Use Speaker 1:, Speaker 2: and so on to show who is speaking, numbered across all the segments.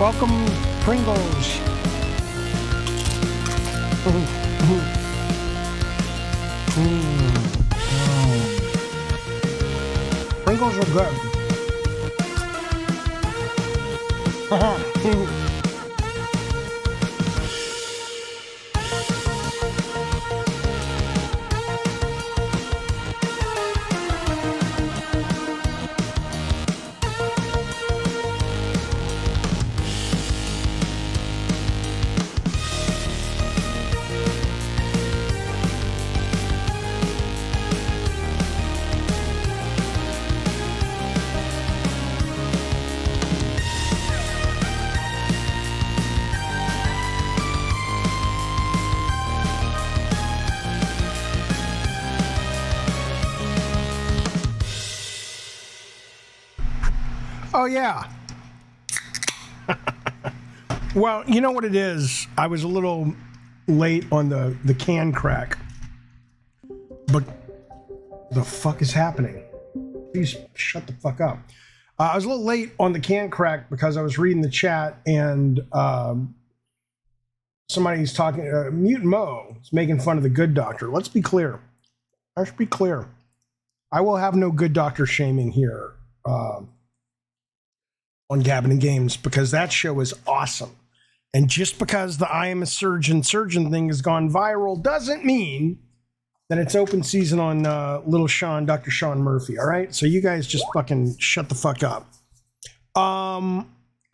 Speaker 1: Welcome, Pringles. Pringles are good. Oh, yeah. Well, you know what it is? I was a little late on the can crack. But the fuck is happening? Please shut the fuck up. I was a little late on the can crack because I was reading the chat and somebody's talking. Mute Mo is making fun of the Good Doctor. Let's be clear. I should be clear. I will have no Good Doctor shaming here. On Gabbin' and Games, because that show is awesome. And just because the I am a surgeon thing has gone viral doesn't mean that it's open season on little Sean, Dr. Sean Murphy, all right? So you guys just fucking shut the fuck up.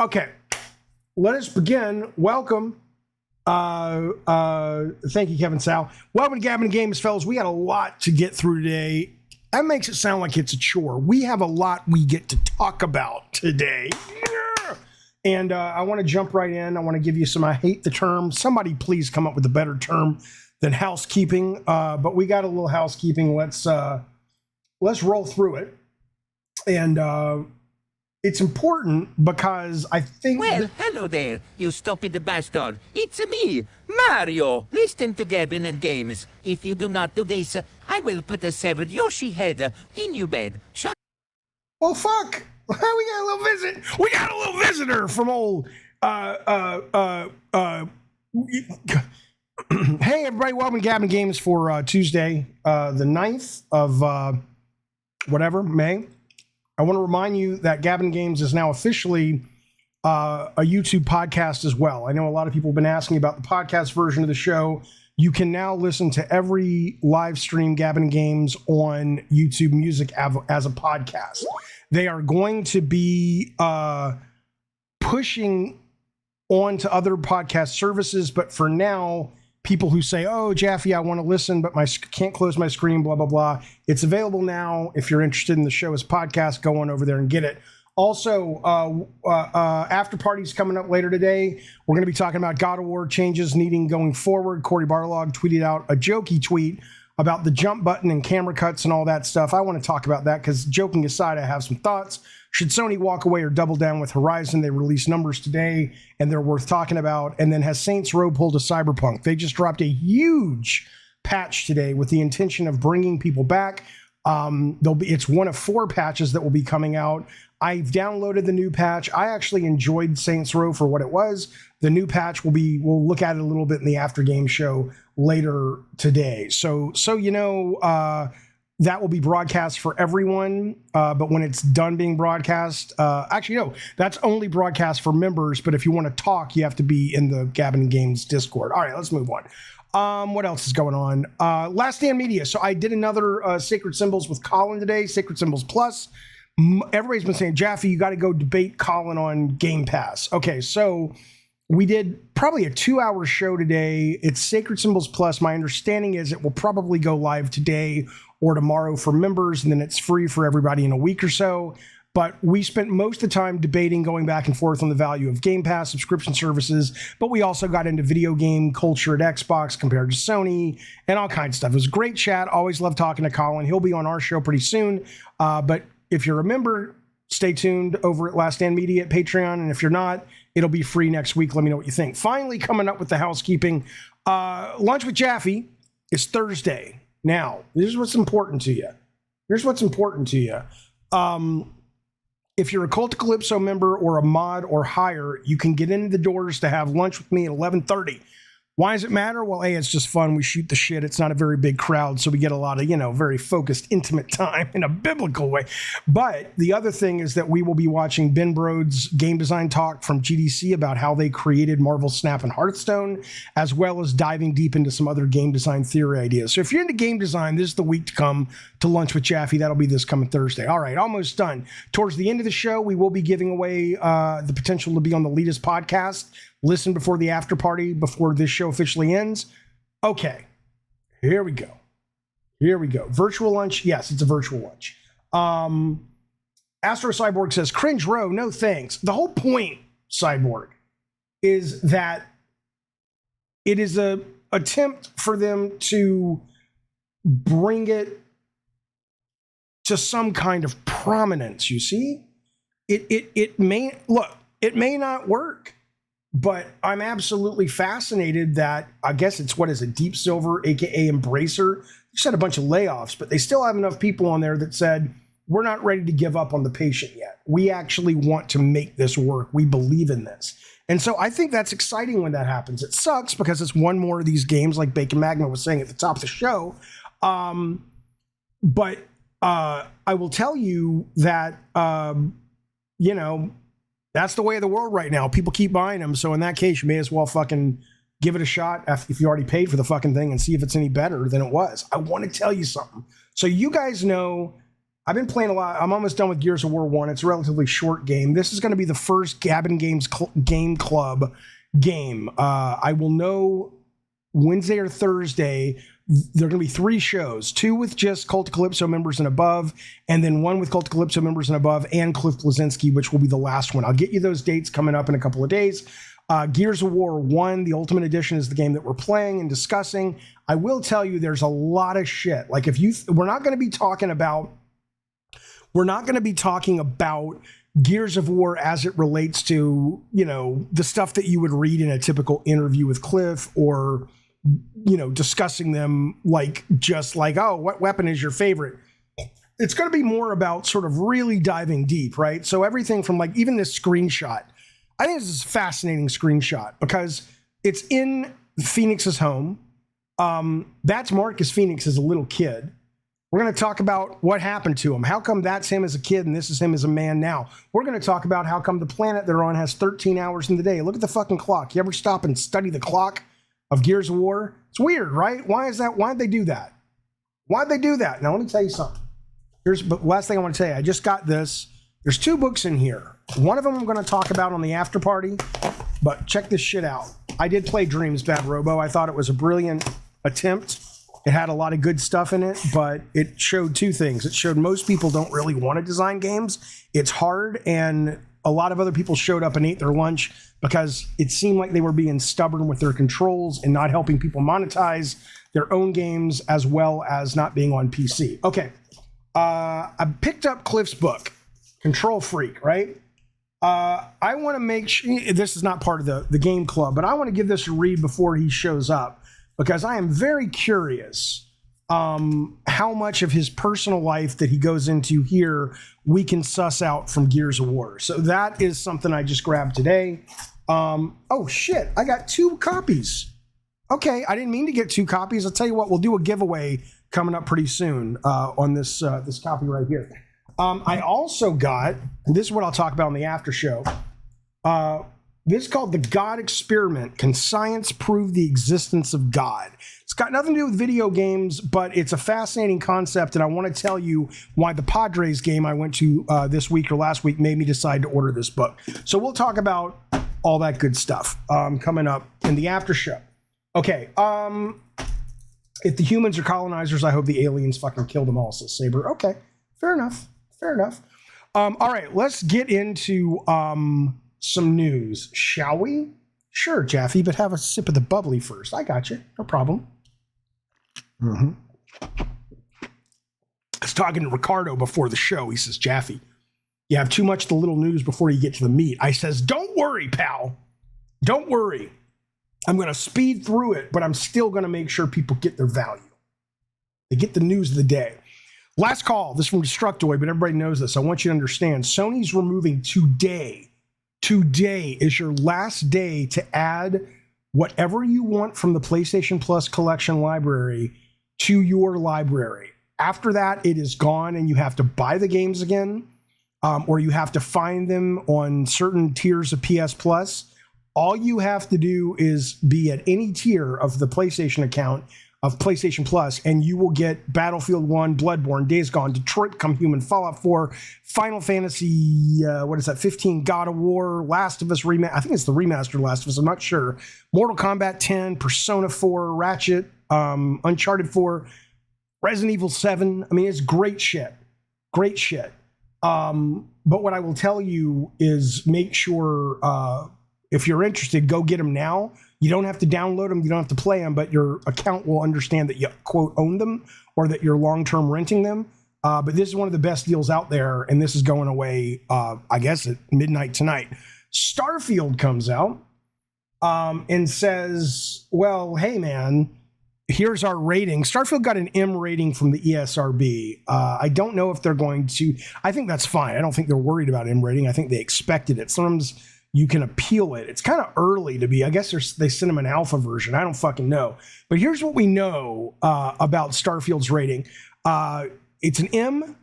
Speaker 1: Okay, let us begin. Welcome. Thank you, Kevin Sal. Welcome to Gabbin' and Games, fellas. We got a lot to get through today. That makes it sound like it's a chore. We have a lot we get to talk about today. And I want to jump right in. I want to give you some, I hate the term. Somebody please come up with a better term than housekeeping. But we got a little housekeeping. Let's roll through it. And it's important because I think...
Speaker 2: Well, hello there, you stupid bastard. It's me, Mario. Listen to Gabbin' and Games. If you do not do this, I will put a severed Yoshi head in your bed. Shut.
Speaker 1: Well, fuck. We got a little visit. We got a little visitor from old... Hey, everybody. Welcome to Gabbin' Games for Tuesday, the 9th of May. I want to remind you that Gabbin' Games is now officially a YouTube podcast as well. I know a lot of people have been asking about the podcast version of the show. You can now listen to every live stream Gabbin' Games on YouTube Music as a podcast. They are going to be pushing on to other podcast services, but for now, people who say, oh, Jaffe, I want to listen, but can't close my screen, blah, blah, blah. It's available now. If you're interested in the show as a podcast, go on over there and get it. Also, after parties coming up later today, we're going to be talking about God of War changes needing going forward. Corey Barlog tweeted out a jokey tweet about the jump button and camera cuts and all that stuff. I want to talk about that because, joking aside, I have some thoughts. Should Sony walk away or double down with Horizon? They released numbers today, and they're worth talking about. And then has Saints Row pulled a Cyberpunk? They just dropped a huge patch today with the intention of bringing people back. It's one of 4 patches that will be coming out. I've downloaded the new patch. I actually enjoyed Saints Row for what it was. The new patch we'll look at it a little bit in the after game show later today. So you know, that will be broadcast for everyone. But when it's done being broadcast, actually, no, that's only broadcast for members. But if you want to talk, you have to be in the Gabbin' Games Discord. All right, let's move on. What else is going on? Last Stand Media. So I did another Sacred Symbols with Colin today, Sacred Symbols Plus. Everybody's been saying, Jaffe, you got to go debate Colin on Game Pass. Okay, so we did probably a 2-hour show today. It's Sacred Symbols Plus. My understanding is it will probably go live today or tomorrow for members, and then it's free for everybody in a week or so. But we spent most of the time debating, going back and forth on the value of Game Pass subscription services. But we also got into video game culture at Xbox compared to Sony and all kinds of stuff. It was a great chat. Always love talking to Colin. He'll be on our show pretty soon. But if you're a member, stay tuned over at Last Stand Media at Patreon. And if you're not, it'll be free next week. Let me know what you think. Finally, coming up with the housekeeping. Lunch with Jaffe is Thursday. Now, this is what's important to you. Here's what's important to you. If you're a Cult Calypso member or a mod or higher, you can get into the doors to have lunch with me at 11:30. Why does it matter? Well, A, it's just fun. We shoot the shit. It's not a very big crowd, so we get a lot of, very focused, intimate time in a biblical way. But the other thing is that we will be watching Ben Brode's game design talk from GDC about how they created Marvel Snap and Hearthstone, as well as diving deep into some other game design theory ideas. So if you're into game design, this is the week to come to lunch with Jaffe. That'll be this coming Thursday. All right, almost done. Towards the end of the show, we will be giving away the potential to be on the Leadus podcast. Listen before the after party, before this show officially ends. Okay, here we go. Virtual lunch. Yes, it's a virtual lunch. Astro Cyborg says, cringe row, no thanks. The whole point, Cyborg, is that it is a attempt for them to bring it to some kind of prominence, you see? It may not work. But I'm absolutely fascinated that, I guess it's, Deep Silver, aka Embracer, just had a bunch of layoffs, but they still have enough people on there that said, we're not ready to give up on the patient yet. We actually want to make this work. We believe in this. And so I think that's exciting when that happens. It sucks because it's one more of these games, like Bacon Magma was saying at the top of the show. But I will tell you that, that's the way of the world right now. People keep buying them. So in that case, you may as well fucking give it a shot if you already paid for the fucking thing and see if it's any better than it was. I want to tell you something. So you guys know, I've been playing a lot. I'm almost done with Gears of War 1. It's a relatively short game. This is going to be the first Gabin Games Game Club game. I will know Wednesday or Thursday. There are going to be 3 shows, 2 with just Cult of Calypso members and above, and then 1 with Cult of Calypso members and above, and Cliff Blazinski, which will be the last one. I'll get you those dates coming up in a couple of days. Gears of War 1, the Ultimate Edition, is the game that we're playing and discussing. I will tell you there's a lot of shit. Like we're not going to be talking about Gears of War as it relates to, the stuff that you would read in a typical interview with Cliff, or discussing them oh, what weapon is your favorite? It's going to be more about sort of really diving deep, right? So everything from even this screenshot. I think this is a fascinating screenshot because it's in Phoenix's home. That's Marcus Phoenix as a little kid. We're going to talk about what happened to him. How come that's him as a kid and this is him as a man now? We're going to talk about how come the planet they're on has 13 hours in the day. Look at the fucking clock. You ever stop and study the clock of Gears of War? It's weird, right? Why is that? Why'd they do that? Why'd they do that? Now, let me tell you something. But last thing I want to tell you, I just got this. There's 2 books in here. One of them I'm going to talk about on the after party, but check this shit out. I did play Dreams, Bad Robo. I thought it was a brilliant attempt. It had a lot of good stuff in it, but it showed 2 things. It showed most people don't really want to design games. It's hard, and a lot of other people showed up and ate their lunch because it seemed like they were being stubborn with their controls and not helping people monetize their own games, as well as not being on PC. Okay, I picked up Cliff's book, Control Freak, right? I want to make sure, this is not part of the game club, but I want to give this a read before he shows up, because I am very curious how much of his personal life that he goes into here we can suss out from Gears of War. So that is something I just grabbed today. Oh shit, I got 2 copies. Okay, I didn't mean to get 2 copies. I'll tell you what, we'll do a giveaway coming up pretty soon on this copy right here. I also got, and this is what I'll talk about on the after show, this is called The God Experiment. Can Science Prove the Existence of God? It's got nothing to do with video games, but it's a fascinating concept, and I want to tell you why the Padres game I went to this week or last week made me decide to order this book. So we'll talk about all that good stuff coming up in the after show. Okay, if the humans are colonizers, I hope the aliens fucking kill them all, says Saber. Okay, fair enough. All right, let's get into some news, shall we? Sure, Jaffe, but have a sip of the bubbly first. I got you. No problem. I was talking to Ricardo before the show. He says, Jaffe, you have too much of the little news before you get to the meat. I says, don't worry, pal. Don't worry. I'm going to speed through it, but I'm still going to make sure people get their value. They get the news of the day. Last call. This is from Destructoid, but everybody knows this. I want you to understand. Sony's removing today. Today is your last day to add whatever you want from the PlayStation Plus collection library to your library. After that, it is gone, and you have to buy the games again, or you have to find them on certain tiers of PS Plus. All you have to do is be at any tier of the PlayStation account of PlayStation Plus, and you will get Battlefield 1, Bloodborne, Days Gone, Detroit Become Human, Fallout 4, Final Fantasy, 15, God of War, Last of Us Remaster. I think it's the remastered Last of Us. I'm not sure. Mortal Kombat 10, Persona 4, Ratchet, Uncharted 4, Resident Evil 7. I mean, it's great shit. Great shit. But what I will tell you is make sure, if you're interested, go get them now. You don't have to download them. You don't have to play them, but your account will understand that you, quote, own them or that you're long-term renting them. But this is one of the best deals out there, and this is going away, I guess, at midnight tonight. Starfield comes out and says, well, hey, man, here's our rating. Starfield got an M rating from the ESRB. I don't know if they're going to. I think that's fine. I don't think they're worried about M rating. I think they expected it. Sometimes you can appeal it. It's kind of early to be. I guess they sent them an alpha version. I don't fucking know. But here's what we know about Starfield's rating. It's an M.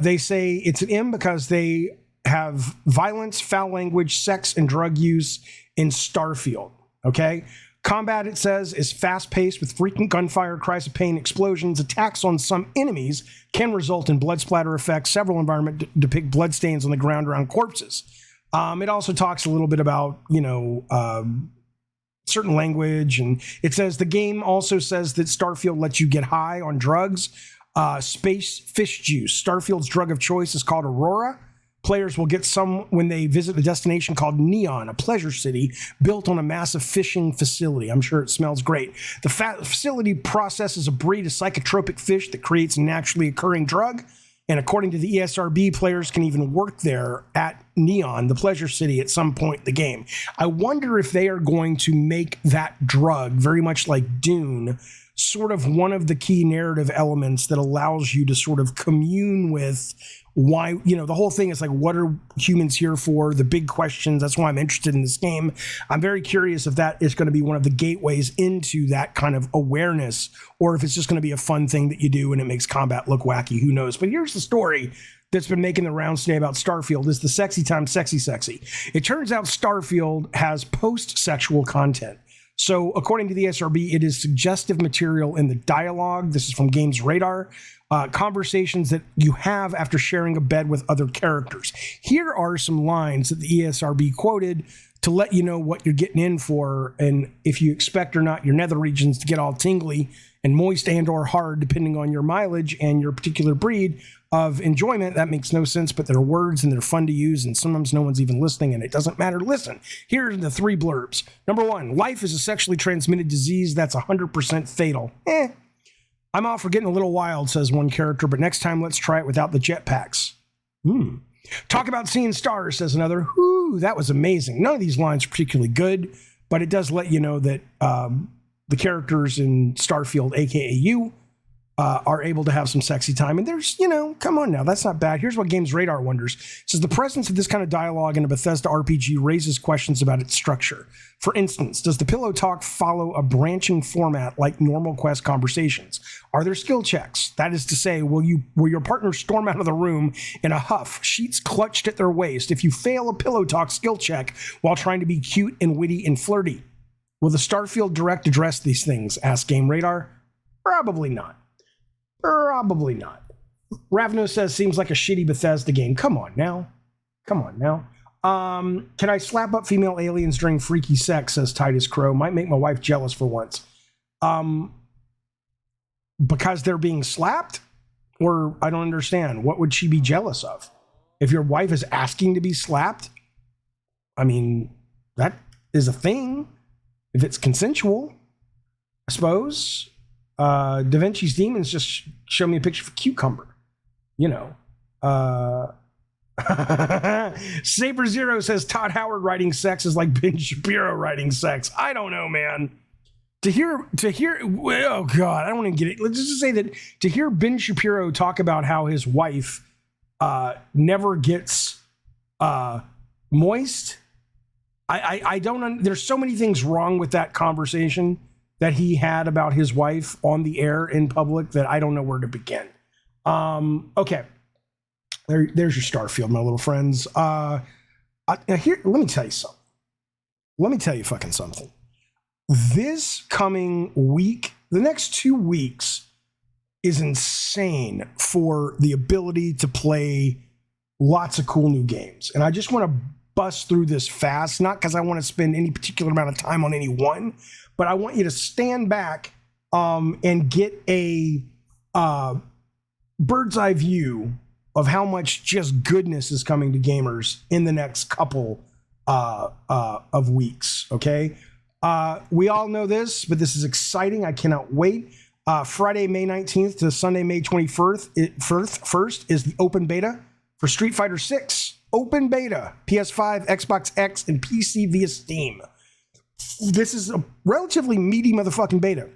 Speaker 1: They say it's an M because they have violence, foul language, sex, and drug use in Starfield. Okay? Combat, it says, is fast-paced with frequent gunfire, cries of pain, explosions. Attacks on some enemies can result in blood splatter effects. Several environments depict bloodstains on the ground around corpses. It also talks a little bit about, certain language. And it says the game also says that Starfield lets you get high on drugs. Space fish juice. Starfield's drug of choice is called Aurora. Players will get some when they visit a destination called Neon, a pleasure city built on a massive fishing facility. I'm sure it smells great. The facility processes a breed of psychotropic fish that creates a naturally occurring drug. And according to the ESRB, players can even work there at Neon, the pleasure city, at some point in the game. I wonder if they are going to make that drug, very much like Dune, sort of one of the key narrative elements that allows you to sort of commune with why, the whole thing is like, what are humans here for? The big questions. That's why I'm interested in this game. I'm very curious if that is going to be one of the gateways into that kind of awareness, or if it's just going to be a fun thing that you do and it makes combat look wacky. Who knows? But here's the story that's been making the rounds today about Starfield is the sexy time, sexy. It turns out Starfield has post-sexual content. So according to the SRB, it is suggestive material in the dialogue. This is from Games Radar. Conversations that you have after sharing a bed with other characters. Here are some lines that the ESRB quoted to let you know what you're getting in for, and if you expect or not your nether regions to get all tingly and moist and or hard depending on your mileage and your particular breed of enjoyment. That makes no sense, but they're words and they're fun to use, and sometimes no one's even listening, and it doesn't matter. Listen, here are the 3 blurbs. Number 1, life is a sexually transmitted disease that's 100% fatal. I'm off for getting a little wild, says one character, but next time let's try it without the jetpacks. Talk about seeing stars, says another. Whoo, that was amazing. None of these lines are particularly good, but it does let you know that the characters in Starfield, aka you, are able to have some sexy time. And there's, come on now, that's not bad. Here's what Games Radar wonders. It says the presence of this kind of dialogue in a Bethesda RPG raises questions about its structure. For instance, does the pillow talk follow a branching format like normal quest conversations? Are there skill checks? That is to say, will your partner storm out of the room in a huff, sheets clutched at their waist, if you fail a pillow talk skill check while trying to be cute and witty and flirty? Will the Starfield Direct address these things? Asked Game Radar. Probably not. Probably not. Ravno says, seems like a shitty Bethesda game. Come on now. Can I slap up female aliens during freaky sex, says Titus Crow. Might make my wife jealous for once. Because they're being slapped? Or I don't understand. What would she be jealous of? If your wife is asking to be slapped? I mean, that is a thing. If it's consensual, I suppose. Da Vinci's Demons just show me a picture of a cucumber. Saber Zero says Todd Howard writing sex is like Ben Shapiro writing sex. I don't know, man. oh God, I don't want to get it. Let's just say that to hear Ben Shapiro talk about how his wife never gets moist. I don't, there's so many things wrong with that conversation that he had about his wife on the air in public that I don't know where to begin. Okay. There's your Starfield, my little friends. Here, let me tell you something. Let me tell you fucking something. This coming week, the next 2 weeks is insane for the ability to play lots of cool new games. And I just want to bust through this fast, not because I want to spend any particular amount of time on any one, but I want you to stand back and get a bird's eye view of how much just goodness is coming to gamers in the next couple of weeks, okay? We all know this, but this is exciting. I cannot wait. Friday, May 19th to Sunday, May 21st is the open beta for Street Fighter 6. Open beta, PS5, Xbox X, and PC via Steam. This is a relatively meaty motherfucking beta.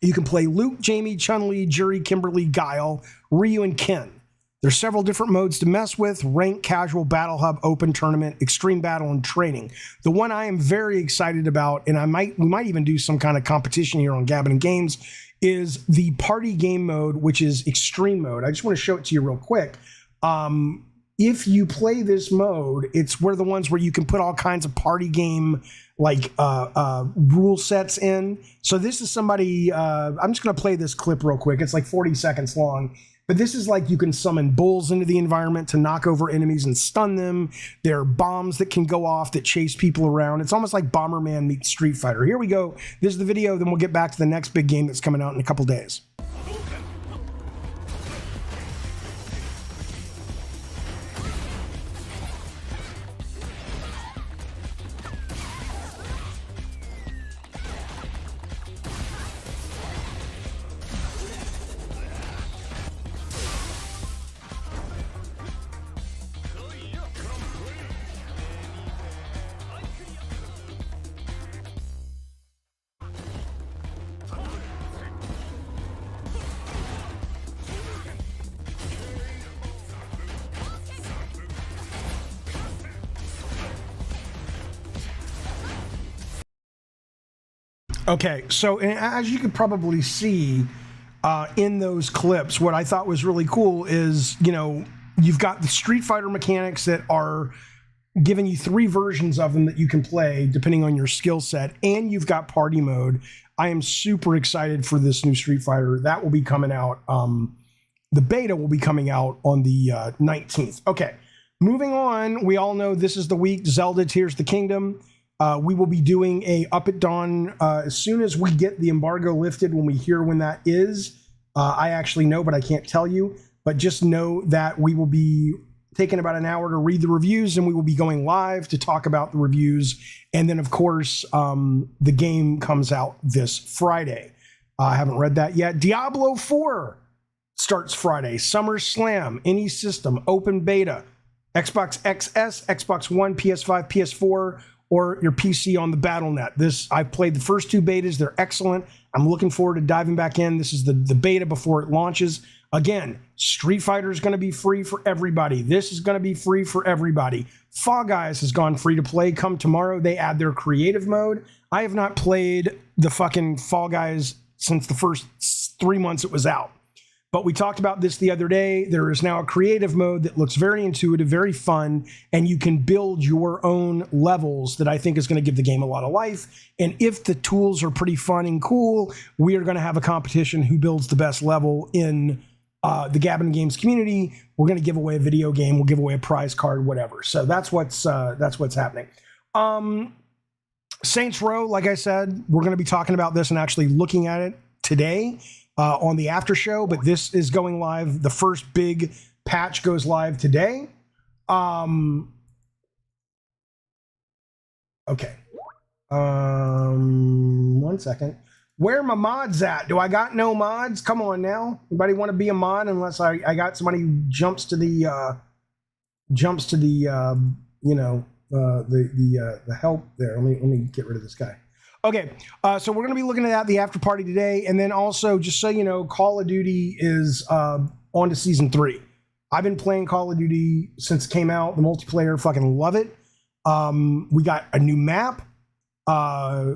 Speaker 1: You can play Luke, Jamie, Chun-Li, Juri, Kimberly, Guile, Ryu, and Ken. There's several different modes to mess with: rank, casual, battle hub, open tournament, extreme battle, and training. The one I am very excited about, and we might even do some kind of competition here on Gabbin' Games, is the party game mode, which is extreme mode. I just want to show it to you real quick. If you play this mode, it's one of the ones where you can put all kinds of party game like rule sets in. So this is somebody, I'm just going to play this clip real quick. It's like 40 seconds long. But this is like you can summon bulls into the environment to knock over enemies and stun them. There are bombs that can go off that chase people around. It's almost like Bomberman meets Street Fighter. Here we go. This is the video. Then we'll get back to the next big game that's coming out in a couple days. Okay, so as you could probably see in those clips, what I thought was really cool is, you know, you've got the Street Fighter mechanics that are giving you 3 versions of them that you can play depending on your skill set, and you've got party mode. I am super excited for this new Street Fighter. That will be coming out. The beta will be coming out on the 19th. Okay, moving on. We all know this is the week Zelda Tears of the Kingdom. We will be doing a Up at Dawn as soon as we get the embargo lifted, when we hear when that is. I actually know, but I can't tell you. But just know that we will be taking about an hour to read the reviews, and we will be going live to talk about the reviews. And then, of course, the game comes out this Friday. I haven't read that yet. Diablo 4 starts Friday. SummerSlam, any system, open beta. Xbox XS, Xbox One, PS5, PS4, or your PC on the BattleNet. I've played the first 2 betas. They're excellent. I'm looking forward to diving back in. This is the beta before it launches. Again, Street Fighter is going to be free for everybody. This is going to be free for everybody. Fall Guys has gone free to play. Come tomorrow, they add their creative mode. I have not played the fucking Fall Guys since the first 3 months it was out. But we talked about this the other day. There is now a creative mode that looks very intuitive, very fun, and you can build your own levels that I think is going to give the game a lot of life. And if the tools are pretty fun and cool, we are going to have a competition who builds the best level in the Gabbin' Games community. We're going to give away a video game. We'll give away a prize card, whatever. So that's what's happening. Saints Row, like I said, we're going to be talking about this and actually looking at it today. On the after show, but this is going live. The first big patch goes live today. Okay. 1 second. Where are my mods at? Do I got no mods? Come on now. Anybody want to be a mod? Unless I got somebody who jumps to the help there. Let me get rid of this guy. Okay, so we're going to be looking at the after party today, and then also, just so you know, Call of Duty is on to season 3. I've been playing Call of Duty since it came out. The multiplayer, fucking love it. We got a new map.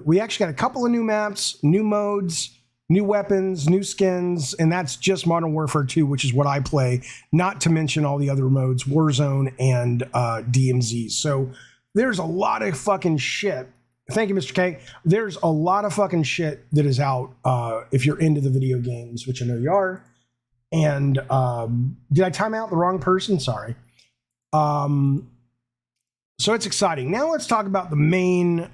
Speaker 1: We actually got a couple of new maps, new modes, new weapons, new skins, and that's just Modern Warfare 2, which is what I play, not to mention all the other modes, Warzone and DMZ. So there's a lot of fucking shit. Thank you, Mr. K. There's a lot of fucking shit that is out if you're into the video games, which I know you are. And did I time out the wrong person? Sorry. So it's exciting. Now let's talk about the main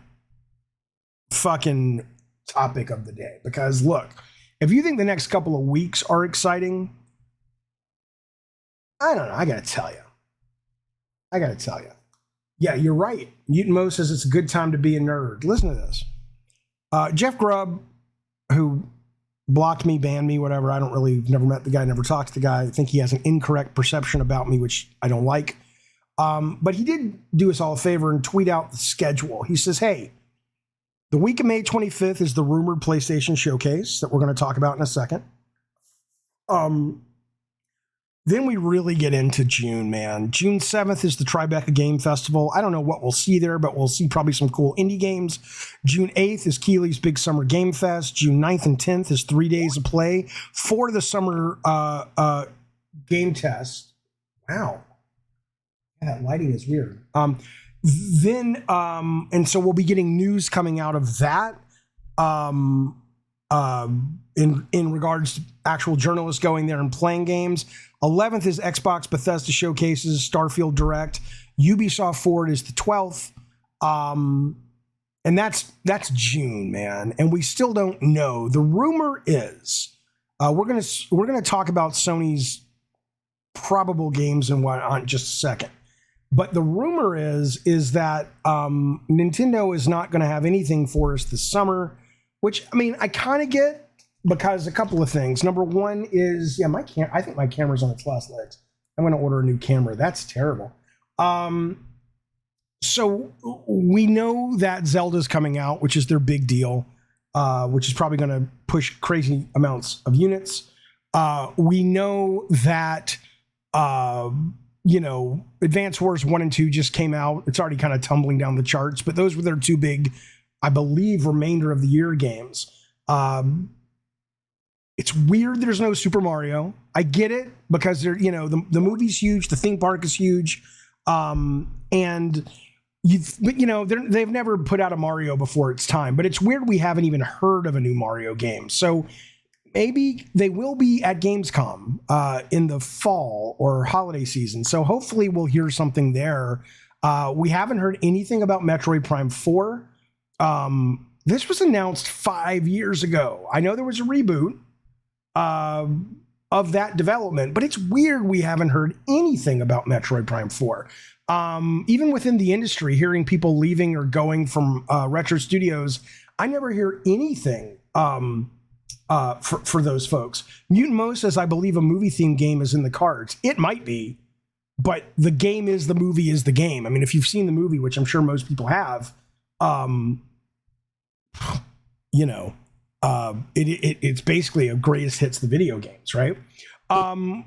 Speaker 1: fucking topic of the day. Because look, if you think the next couple of weeks are exciting, I don't know. I gotta tell you. Yeah, you're right. Mutant Mo says it's a good time to be a nerd. Listen to this. Jeff Grubb, who blocked me, banned me, whatever. I don't really, never met the guy, never talked to the guy. I think he has an incorrect perception about me, which I don't like. But he did do us all a favor and tweet out the schedule. He says, hey, the week of May 25th is the rumored PlayStation Showcase that we're going to talk about in a second. Then we really get into June, man. June 7th is the Tribeca Game Festival. I don't know what we'll see there, but we'll see probably some cool indie games. June 8th is Keeley's Big Summer Game Fest. June 9th and 10th is 3 days of play for the summer game test. Wow. Yeah, that lighting is weird. And so we'll be getting news coming out of that. In regards to actual journalists going there and playing games. 11th is Xbox Bethesda showcases, Starfield Direct. Ubisoft Forward is the 12th. And that's June, man. And we still don't know. The rumor is we're gonna talk about Sony's probable games and whatnot in just a second. But the rumor is that Nintendo is not going to have anything for us this summer, which, I mean, I kind of get, because a couple of things. Number one is, I think my camera's on its last legs. I'm going to order a new camera. That's terrible. So we know that Zelda's coming out, which is their big deal, which is probably going to push crazy amounts of units. We know that, Advance Wars 1 and 2 just came out. It's already kind of tumbling down the charts, but those were their two big, I believe, remainder of the year games. It's weird there's no Super Mario. I get it, because they're, the movie's huge, the theme park is huge. They've never put out a Mario before its time, but it's weird we haven't even heard of a new Mario game. So maybe they will be at Gamescom in the fall or holiday season. So hopefully we'll hear something there. We haven't heard anything about Metroid Prime 4. This was announced 5 years ago. I know there was a reboot of that development, but it's weird we haven't heard anything about Metroid Prime 4. Even within the industry, hearing people leaving or going from Retro Studios, I never hear anything for those folks. Mutant Mo says, I believe a movie themed game is in the cards. It might be, but the game is the movie is the game. I mean, if you've seen the movie, which I'm sure most people have, it's basically a greatest hits the video games, right? I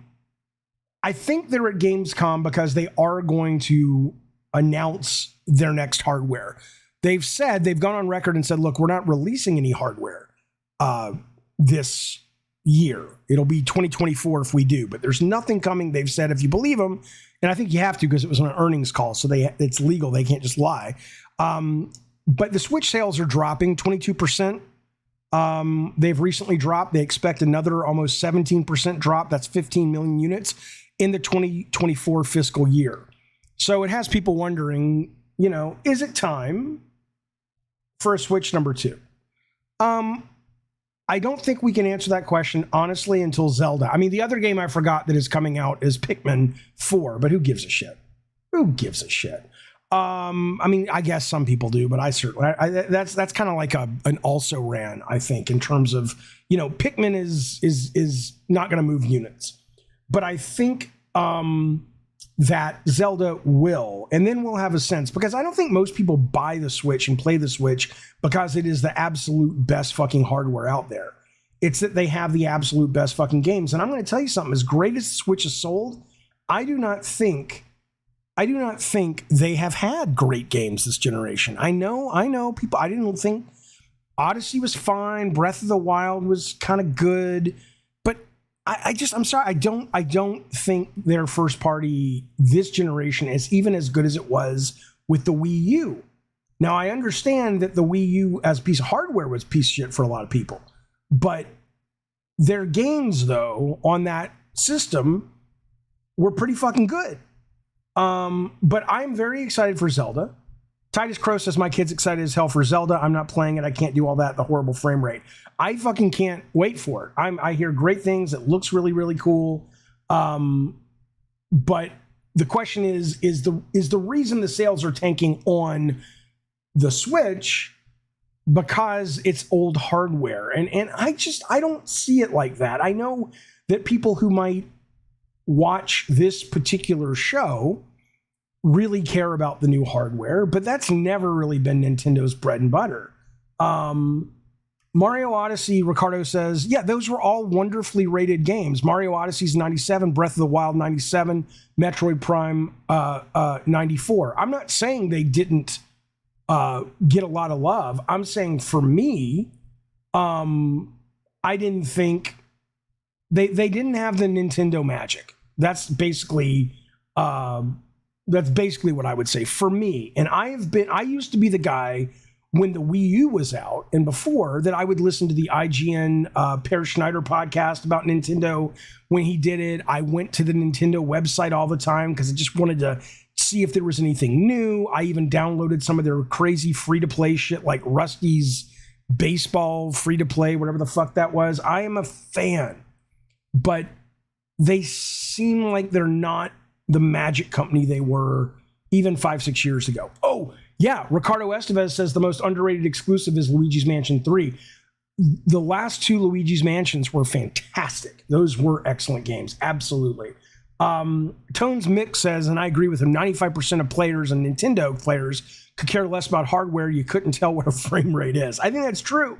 Speaker 1: think they're at Gamescom because they are going to announce their next hardware. They've gone on record and said, look, we're not releasing any hardware this year. It'll be 2024 if we do, but there's nothing coming. They've said, if you believe them, and I think you have to, because it was on an earnings call, so it's legal. They can't just lie. But the Switch sales are dropping 22%. They've recently dropped. They expect another almost 17% drop. That's 15 million units in the 2024 fiscal year. So it has people wondering, is it time for a Switch number 2? I don't think we can answer that question, honestly, until Zelda. I mean, the other game I forgot that is coming out is Pikmin 4, but who gives a shit? Who gives a shit? I mean, I guess some people do, but I certainly, that's kind of like an also ran, I think, in terms of, Pikmin is not going to move units, but I think, that Zelda will. And then we'll have a sense, because I don't think most people buy the Switch and play the Switch because it is the absolute best fucking hardware out there. It's that they have the absolute best fucking games. And I'm going to tell you something, as great as the Switch is sold, I do not think they have had great games this generation. I know people, I didn't think Odyssey was fine. Breath of the Wild was kind of good, but I'm sorry. I don't think their first party this generation is even as good as it was with the Wii U. Now, I understand that the Wii U as a piece of hardware was a piece of shit for a lot of people, but their games, though, on that system were pretty fucking good. But I'm very excited for Zelda. Titus Crow says, my kid's excited as hell for Zelda. I'm not playing it. I can't do all that. The horrible frame rate. I fucking can't wait for it. I hear great things. It looks really, really cool. But the question is the reason the sales are tanking on the Switch because it's old hardware. And I don't see it like that. I know that people who might watch this particular show really care about the new hardware, but that's never really been Nintendo's bread and butter. Mario Odyssey, Ricardo says, yeah, those were all wonderfully rated games. Mario Odyssey's 97, Breath of the Wild 97, Metroid Prime 94. I'm not saying they didn't get a lot of love. I'm saying for me, I didn't think they didn't have the Nintendo magic. That's basically what I would say for me. And I used to be the guy when the Wii U was out and before that I would listen to the IGN Per Schneider podcast about Nintendo when he did it. I went to the Nintendo website all the time because I just wanted to see if there was anything new. I even downloaded some of their crazy free-to-play shit like Rusty's Baseball free-to-play, whatever the fuck that was. I am a fan. But they seem like they're not the magic company they were even 5-6 years ago. Oh, yeah. Ricardo Estevez says the most underrated exclusive is Luigi's Mansion 3. The last two Luigi's Mansions were fantastic. Those were excellent games. Absolutely. Tones Mick says, and I agree with him, 95% of players and Nintendo players could care less about hardware. You couldn't tell what a frame rate is. I think that's true.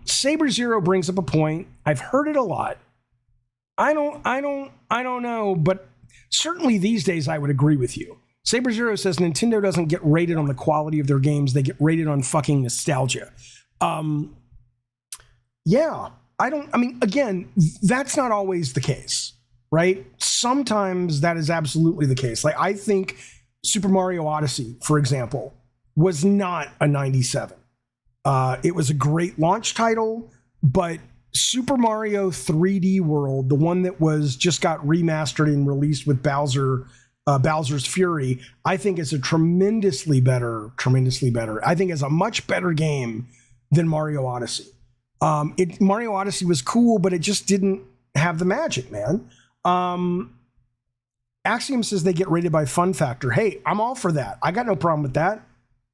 Speaker 1: Saber Zero brings up a point. I've heard it a lot. I don't know, but certainly these days I would agree with you. Saber Zero says Nintendo doesn't get rated on the quality of their games. They get rated on fucking nostalgia. Yeah, again, that's not always the case, right? Sometimes that is absolutely the case. Like I think Super Mario Odyssey, for example, was not a 97. It was a great launch title, but Super Mario 3D World, the one that was just got remastered and released with Bowser's Fury, I think is a tremendously better. I think is a much better game than Mario Odyssey. Mario Odyssey was cool, but it just didn't have the magic, man. Axiom says they get rated by fun factor. Hey, I'm all for that. I got no problem with that.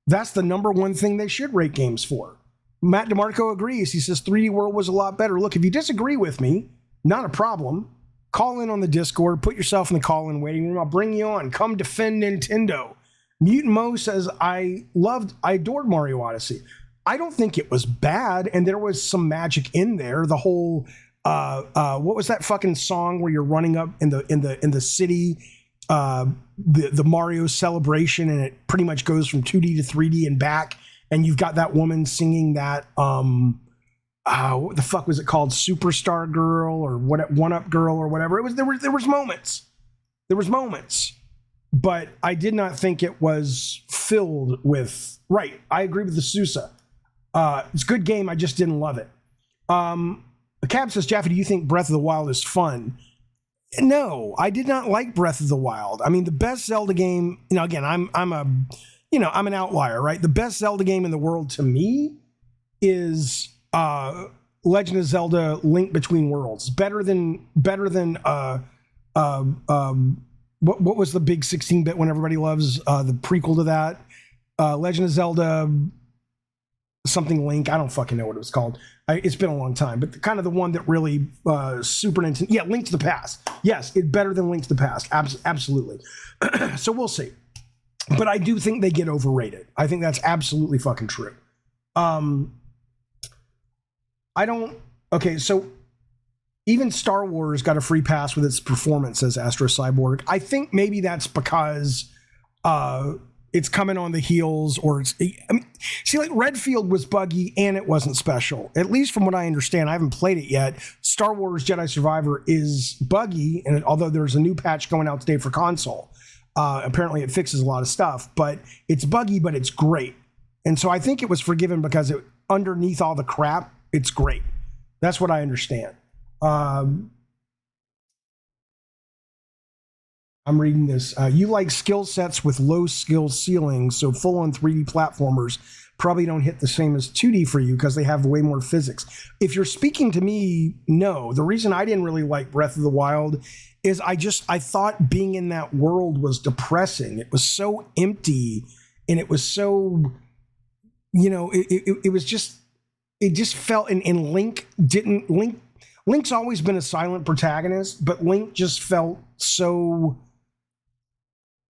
Speaker 1: That's the number one thing they should rate games for. Matt DeMarco agrees. He says 3D World was a lot better. Look, if you disagree with me, not a problem. Call in on the Discord. Put yourself in the call-in waiting room. I'll bring you on. Come defend Nintendo. Mutant Mo says, I adored Mario Odyssey. I don't think it was bad, and there was some magic in there. The whole what was that fucking song where you're running up in the city, the Mario celebration, and it pretty much goes from 2D to 3D and back. And you've got that woman singing that, what the fuck was it called? Superstar Girl or what? One Up Girl or whatever. It was. There was moments. There was moments, but I did not think it was filled with. Right. I agree with the Sousa. It's a good game. I just didn't love it. The Cab says, Jaffe, do you think Breath of the Wild is fun? No, I did not like Breath of the Wild. I mean, the best Zelda game. Again, I'm an outlier, right? The best Zelda game in the world to me is Legend of Zelda: Link Between Worlds. Better than what was the big 16-bit one everybody loves? The prequel to that, Legend of Zelda. something Link. I don't fucking know what it was called. It's been a long time, but kind of the one that really Super Nintendo. Yeah, Link to the Past. Yes, it's better than Link to the Past. Absolutely. So we'll see. But I do think they get overrated. I think that's absolutely fucking true. I don't. Okay, so even Star Wars got a free pass with its performance, says Astro Cyborg. I think maybe that's because it's coming on the heels, or it's. I mean, see, like Redfield was buggy and it wasn't special. At least from what I understand, I haven't played it yet. Star Wars Jedi Survivor is buggy, and although there's a new patch going out today for console, apparently it fixes a lot of stuff. But it's buggy, but it's great, and so I think it was forgiven because it underneath all the crap, it's great. That's what I understand. I'm reading this. You like skill sets with low skill ceilings, so full-on 3D platformers probably don't hit the same as 2D for you because they have way more physics. If you're speaking to me, no. The reason I didn't really like Breath of the Wild is I thought being in that world was depressing. It was so empty, and it was so, it was just, it just felt, and Link's always been a silent protagonist, but Link just felt so.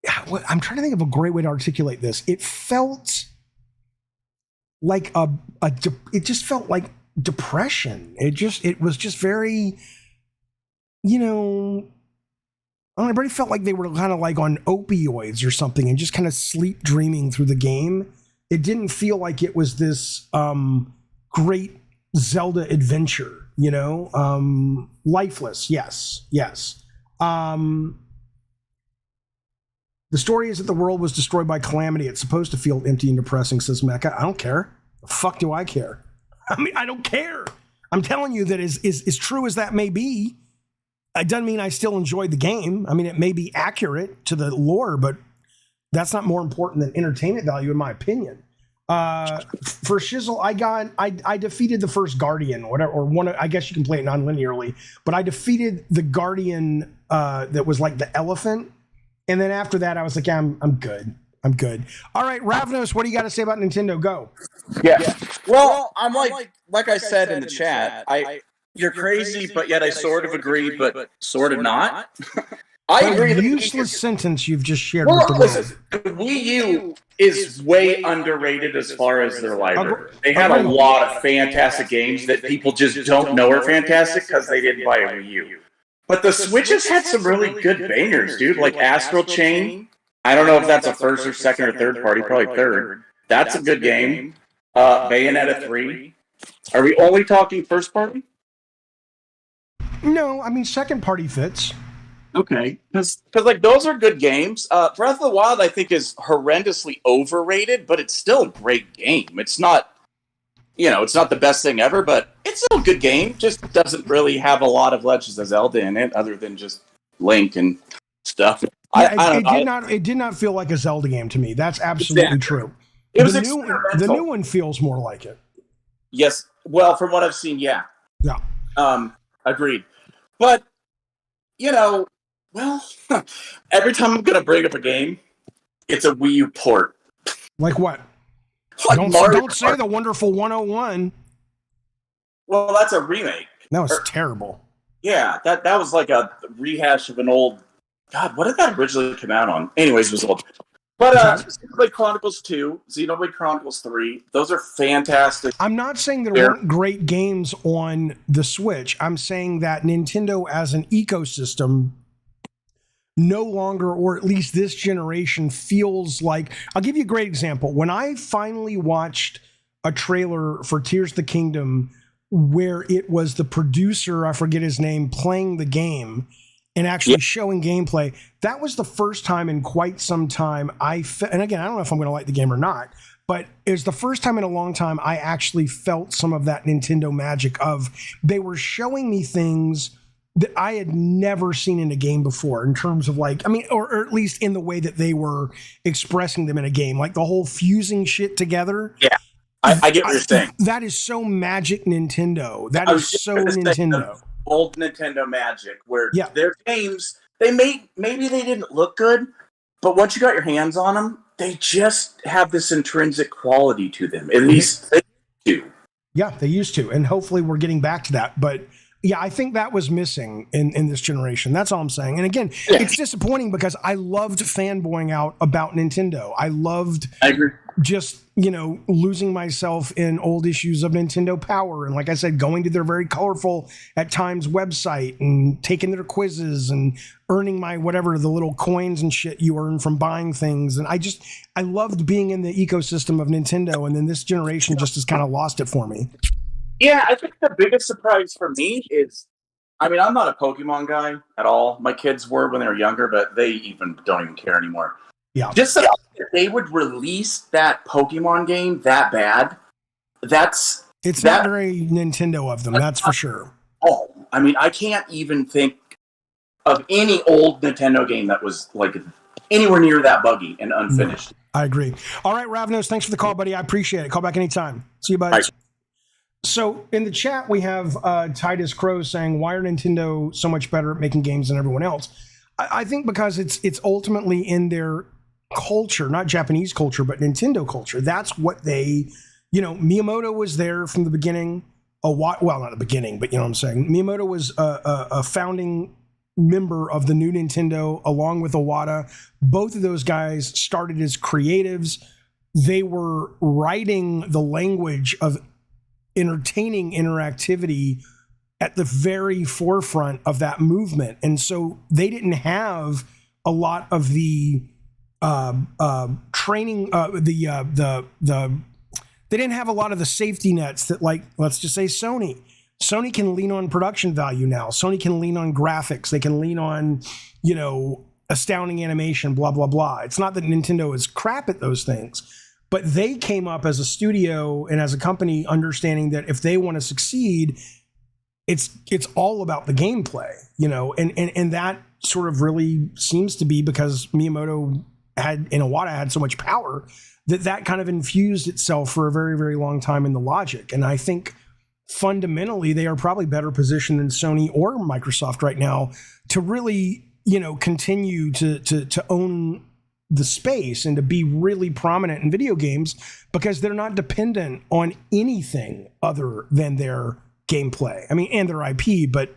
Speaker 1: I'm trying to think of a great way to articulate this. It felt like it just felt like depression. It was just very, everybody felt like they were kind of like on opioids or something and just kind of sleep dreaming through the game. It didn't feel like it was this great Zelda adventure, lifeless. Yes. The story is that the world was destroyed by calamity. It's supposed to feel empty and depressing, says Mecha. I don't care. The fuck do I care? I mean, I don't care. I'm telling you that as true as that may be, it doesn't mean I still enjoyed the game. I mean, it may be accurate to the lore, but that's not more important than entertainment value, in my opinion. For Shizzle, I defeated the first Guardian, whatever, or one. I guess you can play it non-linearly, but I defeated the Guardian that was like the elephant. And then after that, I was like, yeah, I'm good. I'm good. All right, Ravnos, what do you got to say about Nintendo? Go.
Speaker 3: Yeah. Well, I'm like I said in the chat, you're crazy, but yet I sort of agree, but sort of not. I agree.
Speaker 1: The useless sentence you've just shared
Speaker 3: well,
Speaker 1: with the
Speaker 3: listen, the Wii U is way underrated as far as their library. They have a lot of fantastic games that people just don't know are fantastic because they didn't buy a Wii U. But the Switch has had some really good bangers, dude, like Astral Chain. I don't know if that's a first or second or third party, probably third. That's a good game. Bayonetta 3. Are we only talking first party?
Speaker 1: No, I mean, second party fits.
Speaker 3: Okay. Because like, those are good games. Breath of the Wild, I think, is horrendously overrated, but it's still a great game. It's not, it's not the best thing ever, but it's still a good game. Just doesn't really have a lot of Legends of Zelda in it, other than just Link and stuff.
Speaker 1: Yeah, it did not feel like a Zelda game to me. That's absolutely true.
Speaker 3: It was
Speaker 1: the new one feels more like it.
Speaker 3: Yes. Well, from what I've seen, yeah.
Speaker 1: Yeah.
Speaker 3: Agreed. But, every time I'm going to bring up a game, it's a Wii U port.
Speaker 1: Like what?
Speaker 3: Like
Speaker 1: don't say the wonderful 101.
Speaker 3: Well, that's a remake.
Speaker 1: That was terrible.
Speaker 3: Yeah, that was like a rehash of an old... God, what did that originally come out on? Anyways, it was old. But Xenoblade Chronicles 2, Xenoblade Chronicles 3, those are fantastic.
Speaker 1: I'm not saying there weren't great games on the Switch. I'm saying that Nintendo as an ecosystem no longer, or at least this generation, feels like... I'll give you a great example. When I finally watched a trailer for Tears of the Kingdom where it was the producer, I forget his name, playing the game and actually showing gameplay, that was the first time in quite some time and again, I don't know if I'm going to like the game or not, but it was the first time in a long time I actually felt some of that Nintendo magic of they were showing me things that I had never seen in a game before, in terms of like, I mean, or at least in the way that they were expressing them in a game, like the whole fusing shit together.
Speaker 3: Yeah. I get what you're saying.
Speaker 1: That is so magic Nintendo. That is so Nintendo.
Speaker 3: Old Nintendo magic, where their games, maybe they didn't look good, but once you got your hands on them, they just have this intrinsic quality to them. At least
Speaker 1: Yeah, they used to. And hopefully we're getting back to that. But yeah, I think that was missing in this generation. That's all I'm saying. And again, it's disappointing because I loved fanboying out about Nintendo. I
Speaker 3: agree.
Speaker 1: Just, losing myself in old issues of Nintendo Power. And like I said, going to their very colorful, at times, website and taking their quizzes and earning my whatever, the little coins and shit you earn from buying things. And I loved being in the ecosystem of Nintendo. And then this generation just has kind of lost it for me.
Speaker 3: Yeah, I think the biggest surprise for me is, I'm not a Pokemon guy at all. My kids were when they were younger, but they don't even care anymore.
Speaker 1: Yeah.
Speaker 3: Just the fact that they would release that Pokemon game that bad,
Speaker 1: it's not very Nintendo of them, that's for sure.
Speaker 3: Oh, I can't even think of any old Nintendo game that was like anywhere near that buggy and unfinished.
Speaker 1: I agree. All right, Ravnos, thanks for the call, buddy. I appreciate it. Call back anytime. See you, buddy.
Speaker 3: Right.
Speaker 1: So in the chat, we have Titus Crow saying, why are Nintendo so much better at making games than everyone else? I think because it's ultimately in their culture, not Japanese culture, but Nintendo culture. That's what they, Miyamoto was there from the beginning. Well, not the beginning, but you know what I'm saying. Miyamoto was a founding member of the new Nintendo along with Iwata. Both of those guys started as creatives. They were writing the language of entertaining interactivity at the very forefront of that movement. And so they didn't have a lot of the training, they didn't have a lot of the safety nets that, like, let's just say Sony can lean on production value now. Sony can lean on graphics. They can lean on, astounding animation, blah, blah, blah. It's not that Nintendo is crap at those things, but they came up as a studio and as a company understanding that if they want to succeed, it's all about the gameplay, and that sort of really seems to be because Miyamoto and Iwata had so much power that kind of infused itself for a very, very long time in the logic. And I think fundamentally they are probably better positioned than Sony or Microsoft right now to really, continue to own the space and to be really prominent in video games because they're not dependent on anything other than their gameplay. And their IP, but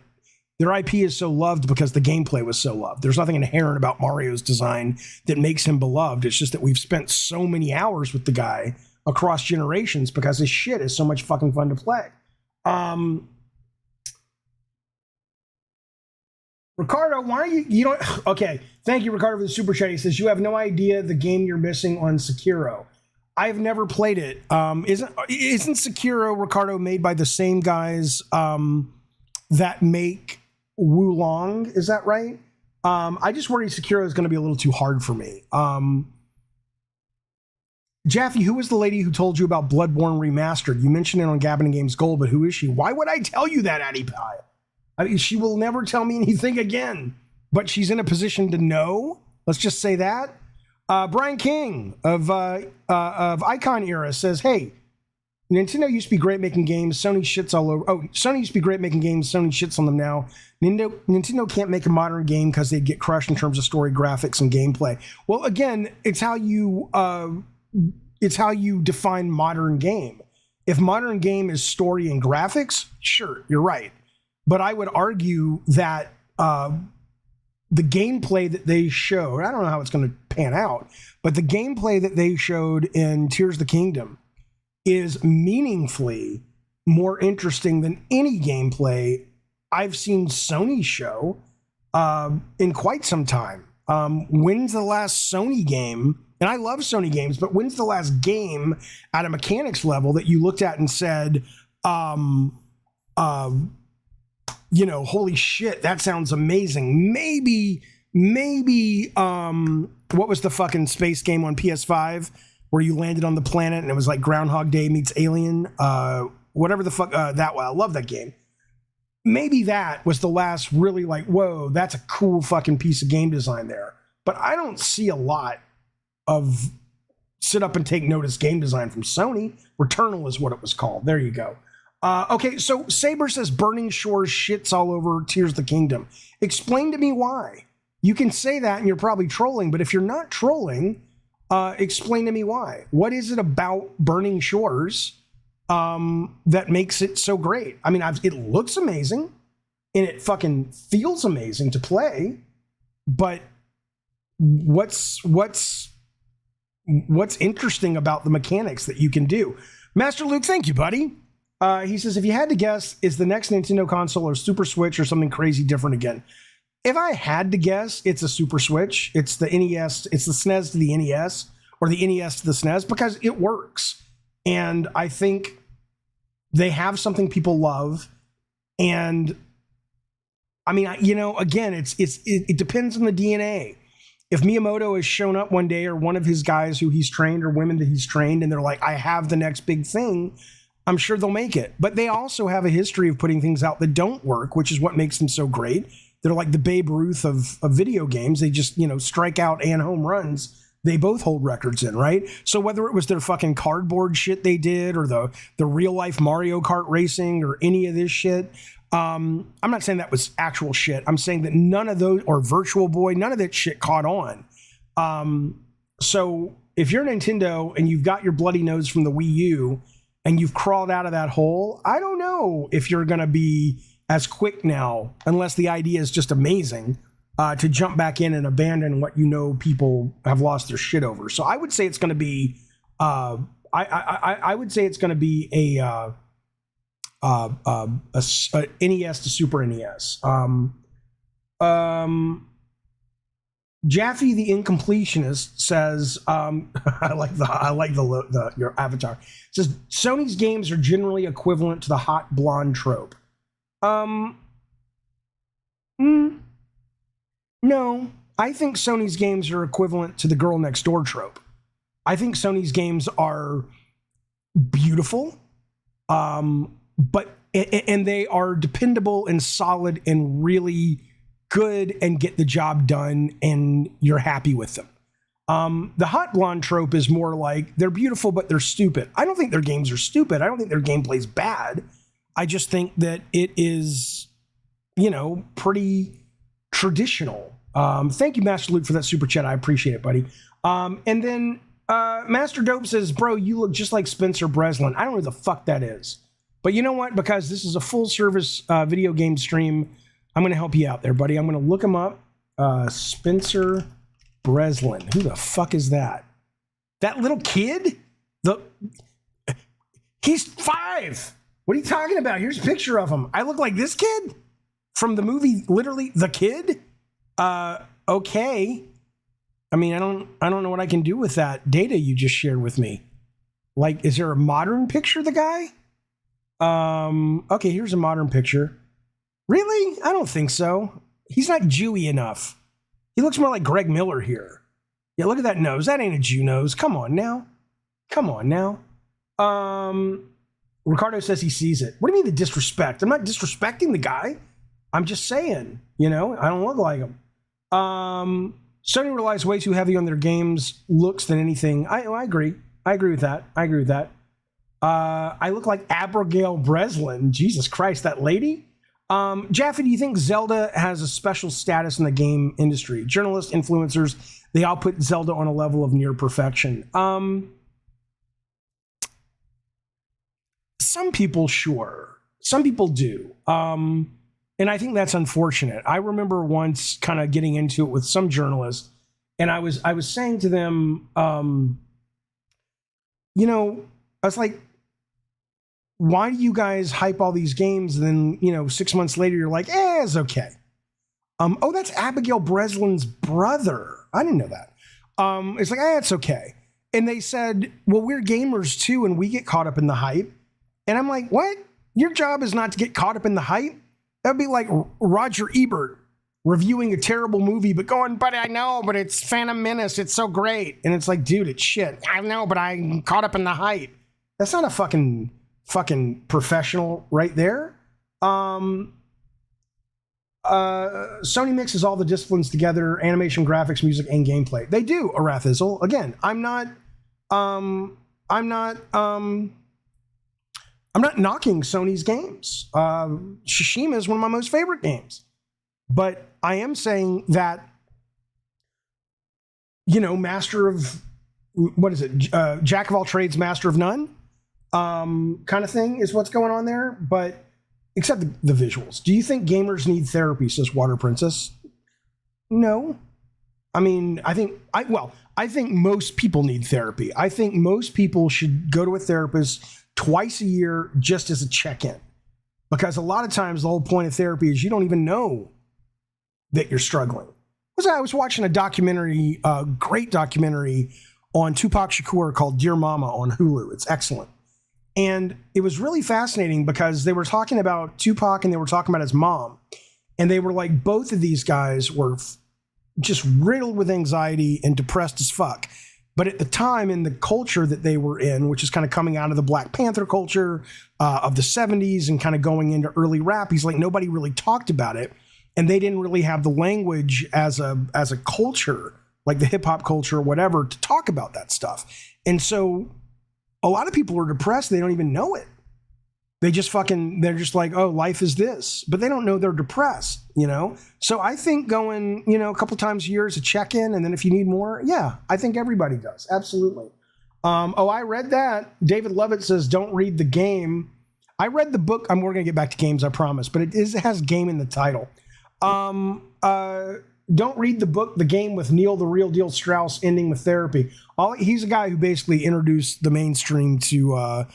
Speaker 1: their IP is so loved because the gameplay was so loved. There's nothing inherent about Mario's design that makes him beloved. It's just that we've spent so many hours with the guy across generations because his shit is so much fucking fun to play. Ricardo, why are you don't... Okay, thank you, Ricardo, for the super chat. He says, you have no idea the game you're missing on Sekiro. I've never played it. Isn't Sekiro, Ricardo, made by the same guys that make Wulong? Is that right? I just worry Sekiro is going to be a little too hard for me. Jaffe, who was the lady who told you about Bloodborne Remastered? You mentioned it on Gabbin' Games Gold, but who is she? Why would I tell you that, Addie Pie? She will never tell me anything again, but she's in a position to know. Let's just say that. Brian King of Icon Era says, hey, Nintendo used to be great making games. Sony shits all over. Oh, Sony used to be great making games. Sony shits on them now. Nintendo can't make a modern game because they'd get crushed in terms of story, graphics, and gameplay. Well, again, it's how you define modern game. If modern game is story and graphics, sure, you're right. But I would argue that the gameplay that they showed, I don't know how it's going to pan out, but the gameplay that they showed in Tears of the Kingdom is meaningfully more interesting than any gameplay I've seen Sony show in quite some time. When's the last Sony game? And I love Sony games, but when's the last game at a mechanics level that you looked at and said, holy shit, that sounds amazing. Maybe, what was the fucking space game on PS5 where you landed on the planet and it was like Groundhog Day meets Alien? Whatever the fuck, that one. I love that game. Maybe that was the last really like, whoa, that's a cool fucking piece of game design there. But I don't see a lot of sit up and take notice game design from Sony. Returnal is what it was called. There you go. Okay, so Saber says Burning Shores shits all over Tears of the Kingdom. Explain to me why. You can say that and you're probably trolling, but if you're not trolling, explain to me why. What is it about Burning Shores that makes it so great. I mean, it looks amazing and it fucking feels amazing to play, but what's interesting about the mechanics that you can do? Master Luke, thank you, buddy. He says, if you had to guess, is the next Nintendo console or Super Switch or something crazy different again? If I had to guess, it's a Super Switch. It's the NES. It's the SNES to the NES, or the NES to the SNES, because it works. And I think they have something people love. And I mean, again, it depends on the DNA. If Miyamoto has shown up one day, or one of his guys who he's trained, or women that he's trained, and they're like, I have the next big thing, I'm sure they'll make it. But they also have a history of putting things out that don't work, which is what makes them so great. They're like the Babe Ruth of video games. They just, strike out and home runs. They both hold records in, right? So whether it was their fucking cardboard shit they did, or the real life Mario Kart racing, or any of this shit, I'm not saying that was actual shit. I'm saying that none of those, or Virtual Boy, none of that shit caught on. So if you're Nintendo and you've got your bloody nose from the Wii U and you've crawled out of that hole, I don't know if you're going to be as quick now, unless the idea is just amazing, to jump back in and abandon what people have lost their shit over. So I would say it's going to be, I would say it's going to be a NES to Super NES. Jaffe the Incompletionist says, I like your avatar. Says Sony's games are generally equivalent to the hot blonde trope. No, I think Sony's games are equivalent to the girl next door trope. I think Sony's games are beautiful, but they are dependable and solid and really good and get the job done, and you're happy with them. The hot blonde trope is more like they're beautiful, but they're stupid. I don't think their games are stupid. I don't think their gameplay's bad. I just think that it is, pretty traditional. Thank you, Master Luke, for that super chat. I appreciate it, buddy. And then Master Dope says, bro, you look just like Spencer Breslin. I don't know who the fuck that is. But you know what? Because this is a full service video game stream, I'm going to help you out there, buddy. I'm going to look him up. Spencer Breslin. Who the fuck is that? That little kid? He's 5. What are you talking about? Here's a picture of him. I look like this kid from the movie, literally The Kid. Okay. I mean, I don't know what I can do with that data you just shared with me. Like, is there a modern picture of the guy? Okay, here's a modern picture. Really? I don't think so. He's not Jewy enough. He looks more like Greg Miller here. Yeah, look at that nose. That ain't a Jew nose. Come on now. Ricardo says he sees it. What do you mean the disrespect? I'm not disrespecting the guy. I'm just saying, I don't look like him. Sony relies way too heavy on their games looks than anything. I agree. I agree with that. I look like Abigail Breslin. Jesus Christ, that lady. Jaffe, do you think Zelda has a special status in the game industry? Journalists, influencers, they all put Zelda on a level of near perfection. Some people, sure. Some people do. And I think that's unfortunate. I remember once kind of getting into it with some journalists, and I was saying to them, I was like, why do you guys hype all these games and then, 6 months later you're like, it's okay. Oh, that's Abigail Breslin's brother. I didn't know that. It's like, it's okay. And they said, well, we're gamers too, and we get caught up in the hype. And I'm like, what? Your job is not to get caught up in the hype? That'd be like Roger Ebert reviewing a terrible movie, but going, but I know, but it's Phantom Menace. It's so great. And it's like, dude, it's shit. I know, but I'm caught up in the hype. That's not a fucking professional right there. Sony mixes all the disciplines together: animation, graphics, music, and gameplay. They do, Arathizzle. Again, I'm not knocking Sony's games. Tsushima is one of my most favorite games. But I am saying that, master of, what is it? Jack of all trades, master of none. kind of thing is what's going on there. But except the visuals. Do you think gamers need therapy, says Water Princess? No. I mean, I think most people need therapy. I think most people should go to a therapist twice a year just as a check-in. Because a lot of times the whole point of therapy is you don't even know that you're struggling. I was watching a documentary, a great documentary on Tupac Shakur called Dear Mama on Hulu. It's excellent. And it was really fascinating because they were talking about Tupac and they were talking about his mom. And they were like, both of these guys were just riddled with anxiety and depressed as fuck. But at the time, in the culture that they were in, which is kind of coming out of the Black Panther culture of the 70s and kind of going into early rap, he's like, nobody really talked about it. And they didn't really have the language as a culture, like the hip hop culture or whatever, to talk about that stuff. And so a lot of people are depressed. They don't even know it. They just they're just like, oh, life is this, but they don't know they're depressed, you know? So I think going, a couple times a year is a check-in. And then if you need more, yeah, I think everybody does. Absolutely. I read that. David Lovett says, don't read the game. I read the book. We're going to get back to games, I promise, but it has game in the title. Don't read the book, The Game with Neil the Real Deal Strauss, ending with therapy. He's a guy who basically introduced the mainstream to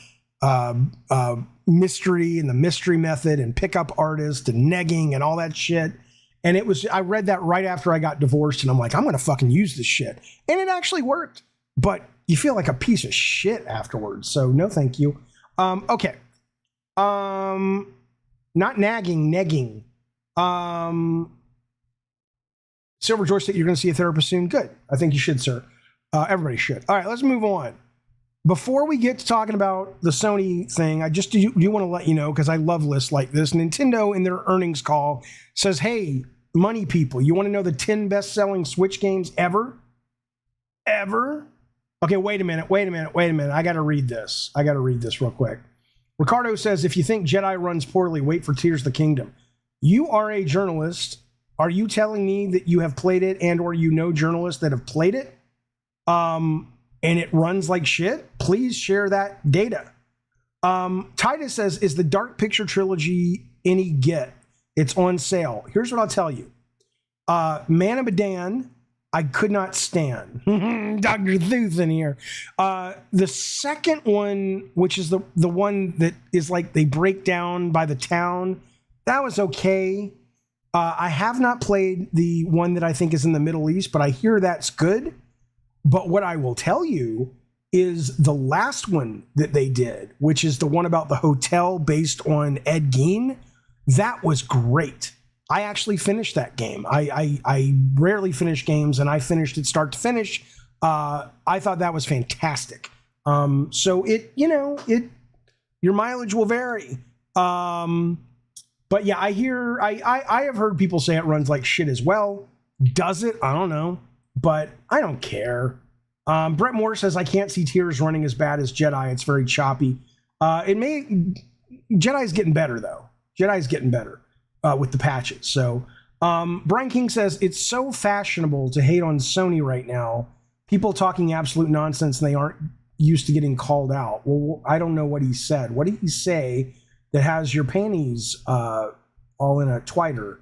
Speaker 1: mystery and the mystery method and pickup artist and negging and all that shit. And I read that right after I got divorced, and I'm like, I'm going to fucking use this shit. And it actually worked, but you feel like a piece of shit afterwards. So no, thank you. Okay. Not nagging, negging. Silver Joystick, you're going to see a therapist soon. Good. I think you should, sir. Everybody should. All right, let's move on. Before we get to talking about the Sony thing, I just do want to let you know, because I love lists like this. Nintendo, in their earnings call, says, hey, money people, you want to know the 10 best-selling Switch games ever? Ever? Okay, wait a minute. I got to read this real quick. Ricardo says, if you think Jedi runs poorly, wait for Tears of the Kingdom. You are a journalist. Are you telling me that you have played it and or journalists that have played it? And it runs like shit? Please share that data. Titus says, is the Dark Picture trilogy any get? It's on sale. Here's what I'll tell you. Man of Medan, I could not stand. Dr. Thuth in here. The second one, which is the one that is like they break down by the town, that was okay. I have not played the one that I think is in the Middle East, but I hear that's good. But what I will tell you is the last one that they did, which is the one about the hotel based on Ed Gein, that was great. I actually finished that game. I rarely finish games, and I finished it start to finish. I thought that was fantastic. So your mileage will vary. But yeah, I have heard people say it runs like shit as well. Does it? I don't know. But I don't care. Brett Moore says, I can't see Tears running as bad as Jedi. It's very choppy. Jedi's getting better, though. Jedi's getting better with the patches. So Brian King says, it's so fashionable to hate on Sony right now. People talking absolute nonsense and they aren't used to getting called out. Well, I don't know what he said. What did he say that has your panties all in a twiter?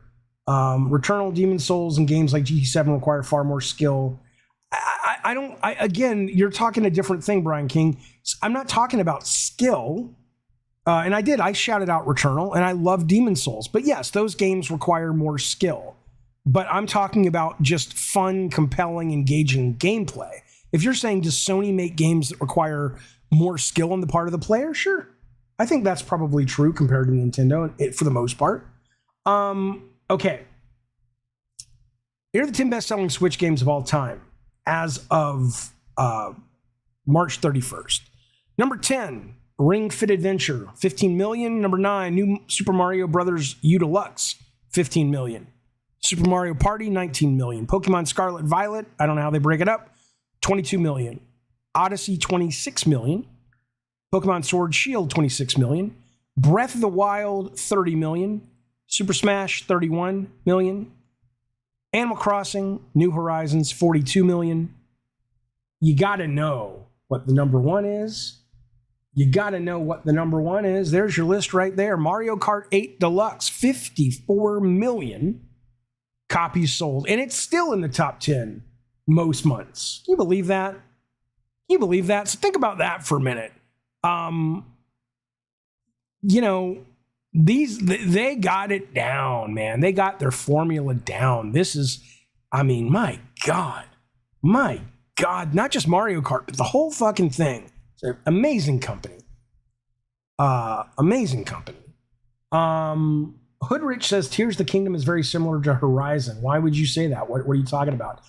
Speaker 1: Returnal, Demon Souls, and games like GT7 require far more skill. Again, you're talking a different thing, Brian King. I'm not talking about skill. And I shouted out Returnal, and I love Demon Souls. But yes, those games require more skill. But I'm talking about just fun, compelling, engaging gameplay. If you're saying, does Sony make games that require more skill on the part of the player? Sure. I think that's probably true compared to Nintendo for the most part. Okay. Here are the 10 best-selling Switch games of all time as of March 31st. Number 10, Ring Fit Adventure, 15 million. Number 9, New Super Mario Brothers U Deluxe, 15 million. Super Mario Party, 19 million. Pokemon Scarlet Violet, I don't know how they break it up, 22 million. Odyssey, 26 million. Pokemon Sword Shield, 26 million. Breath of the Wild, 30 million. Super Smash, 31 million. Animal Crossing, New Horizons, 42 million. You gotta know what the number one is. You got to know what the number one is. There's your list right there. Mario Kart 8 Deluxe, 54 million copies sold. And it's still in the top 10 most months. Can you believe that? Can you believe that? So think about that for a minute. They got it down, man. They got their formula down. This is, my God. Not just Mario Kart, but the whole fucking thing. It's an amazing company. Hoodrich says Tears of the Kingdom is very similar to Horizon. Why would you say that? What are you talking about?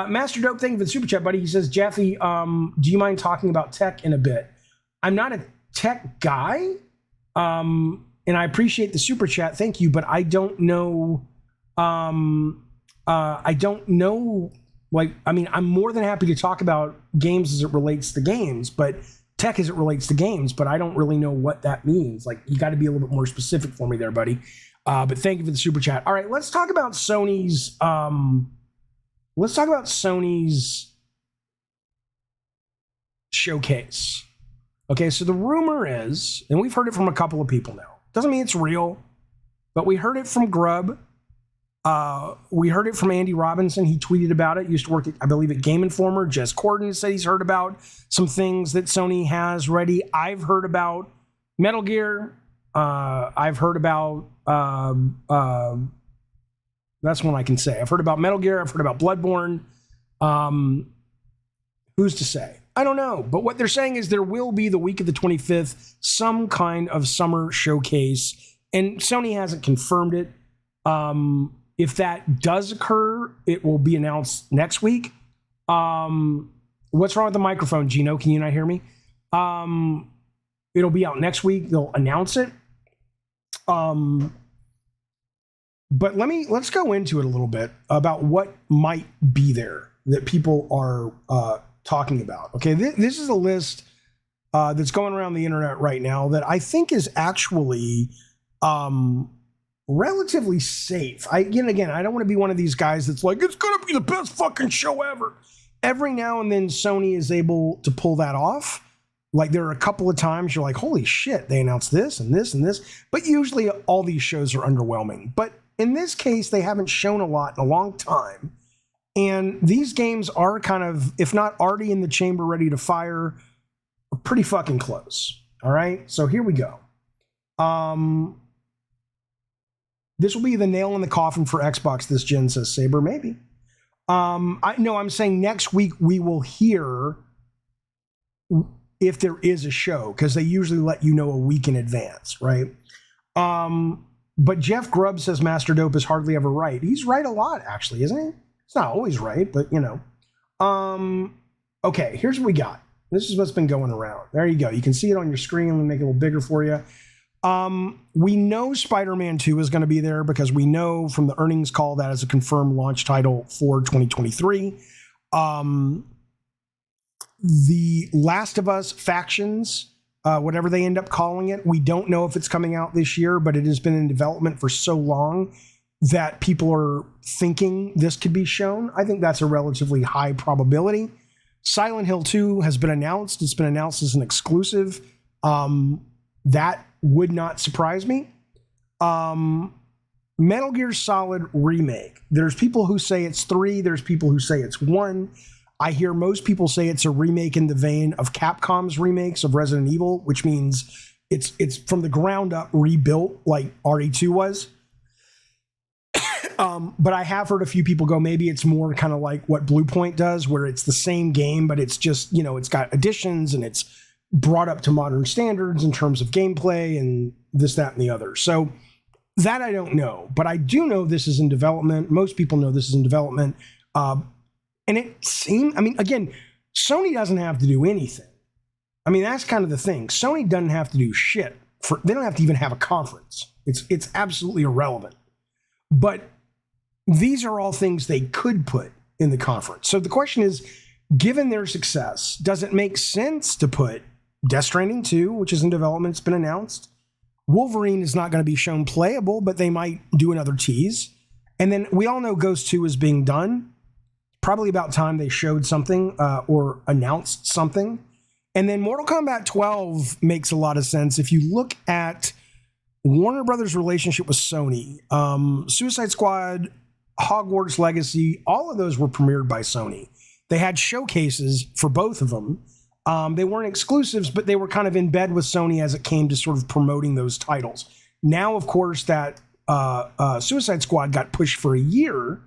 Speaker 1: Master Dope, thank you for the super chat, buddy. He says, Jeffy, do you mind talking about tech in a bit? I'm not a tech guy, and I appreciate the super chat. Thank you, but I don't know. I'm more than happy to talk about games as it relates to games, but tech as it relates to games, but I don't really know what that means. Like, you got to be a little bit more specific for me there, buddy. But thank you for the super chat. All right, let's talk about Sony's. Showcase. Okay, so the rumor is, and we've heard it from a couple of people now. Doesn't mean it's real, but we heard it from Grubb. We heard it from Andy Robinson. He tweeted about it. Used to work, I believe, at Game Informer. Jez Corden said he's heard about some things that Sony has ready. I've heard about Metal Gear. I've heard about that's one I can say. I've heard about Metal Gear. I've heard about Bloodborne. Who's to say? I don't know. But what they're saying is there will be the week of the 25th some kind of summer showcase, and Sony hasn't confirmed it. If that does occur, it will be announced next week. What's wrong with the microphone, Gino? Can you not hear me? It'll be out next week. They'll announce it. But let's go into it a little bit about what might be there that people are talking about. Okay, this is a list that's going around the internet right now that I think is actually relatively safe. Again, I don't want to be one of these guys that's like, it's gonna be the best fucking show ever. Every now and then Sony is able to pull that off. Like, there are a couple of times you're like, holy shit, they announced this and this and this. But usually all these shows are underwhelming. But in this case, they haven't shown a lot in a long time. And these games are kind of, if not already in the chamber ready to fire, pretty fucking close. All right, so here we go. This will be the nail in the coffin for Xbox this gen, says Saber. Maybe. I'm saying next week we will hear if there is a show, because they usually let you know a week in advance, right? But Jeff Grubb says Master Dope is hardly ever right. He's right a lot, actually, isn't he? It's not always right, but okay, here's what we got. This is what's been going around. There you go. You can see it on your screen. Let me make it a little bigger for you. We know Spider-Man 2 is going to be there because we know from the earnings call that is a confirmed launch title for 2023. The Last of Us Factions, whatever they end up calling it, we don't know if it's coming out this year, but it has been in development for so long that people are thinking this could be shown. I think that's a relatively high probability. Silent Hill 2 has been announced. It's been announced as an exclusive. That would not surprise me. Metal Gear Solid Remake. There's people who say it's 3. There's people who say it's 1. I hear most people say it's a remake in the vein of Capcom's remakes of Resident Evil, which means it's from the ground up rebuilt like RE2 was. But I have heard a few people go, maybe it's more kind of like what Blue Point does, where it's the same game, but it's just, it's got additions and it's brought up to modern standards in terms of gameplay and this, that, and the other. So that I don't know, but I do know this is in development. Most people know this is in development. And it seemed, again, Sony doesn't have to do anything. That's kind of the thing. Sony doesn't have to do shit. They don't have to even have a conference. It's absolutely irrelevant. But these are all things they could put in the conference. So the question is, given their success, does it make sense to put Death Stranding 2, which is in development, it's been announced? Wolverine is not going to be shown playable, but they might do another tease. And then we all know Ghost 2 is being done. Probably about time they showed something or announced something. And then Mortal Kombat 12 makes a lot of sense if you look at Warner Brothers' relationship with Sony. Suicide Squad, Hogwarts Legacy, all of those were premiered by Sony. They had showcases for both of them. They weren't exclusives, but they were kind of in bed with Sony as it came to sort of promoting those titles. Now, of course, that Suicide Squad got pushed for a year,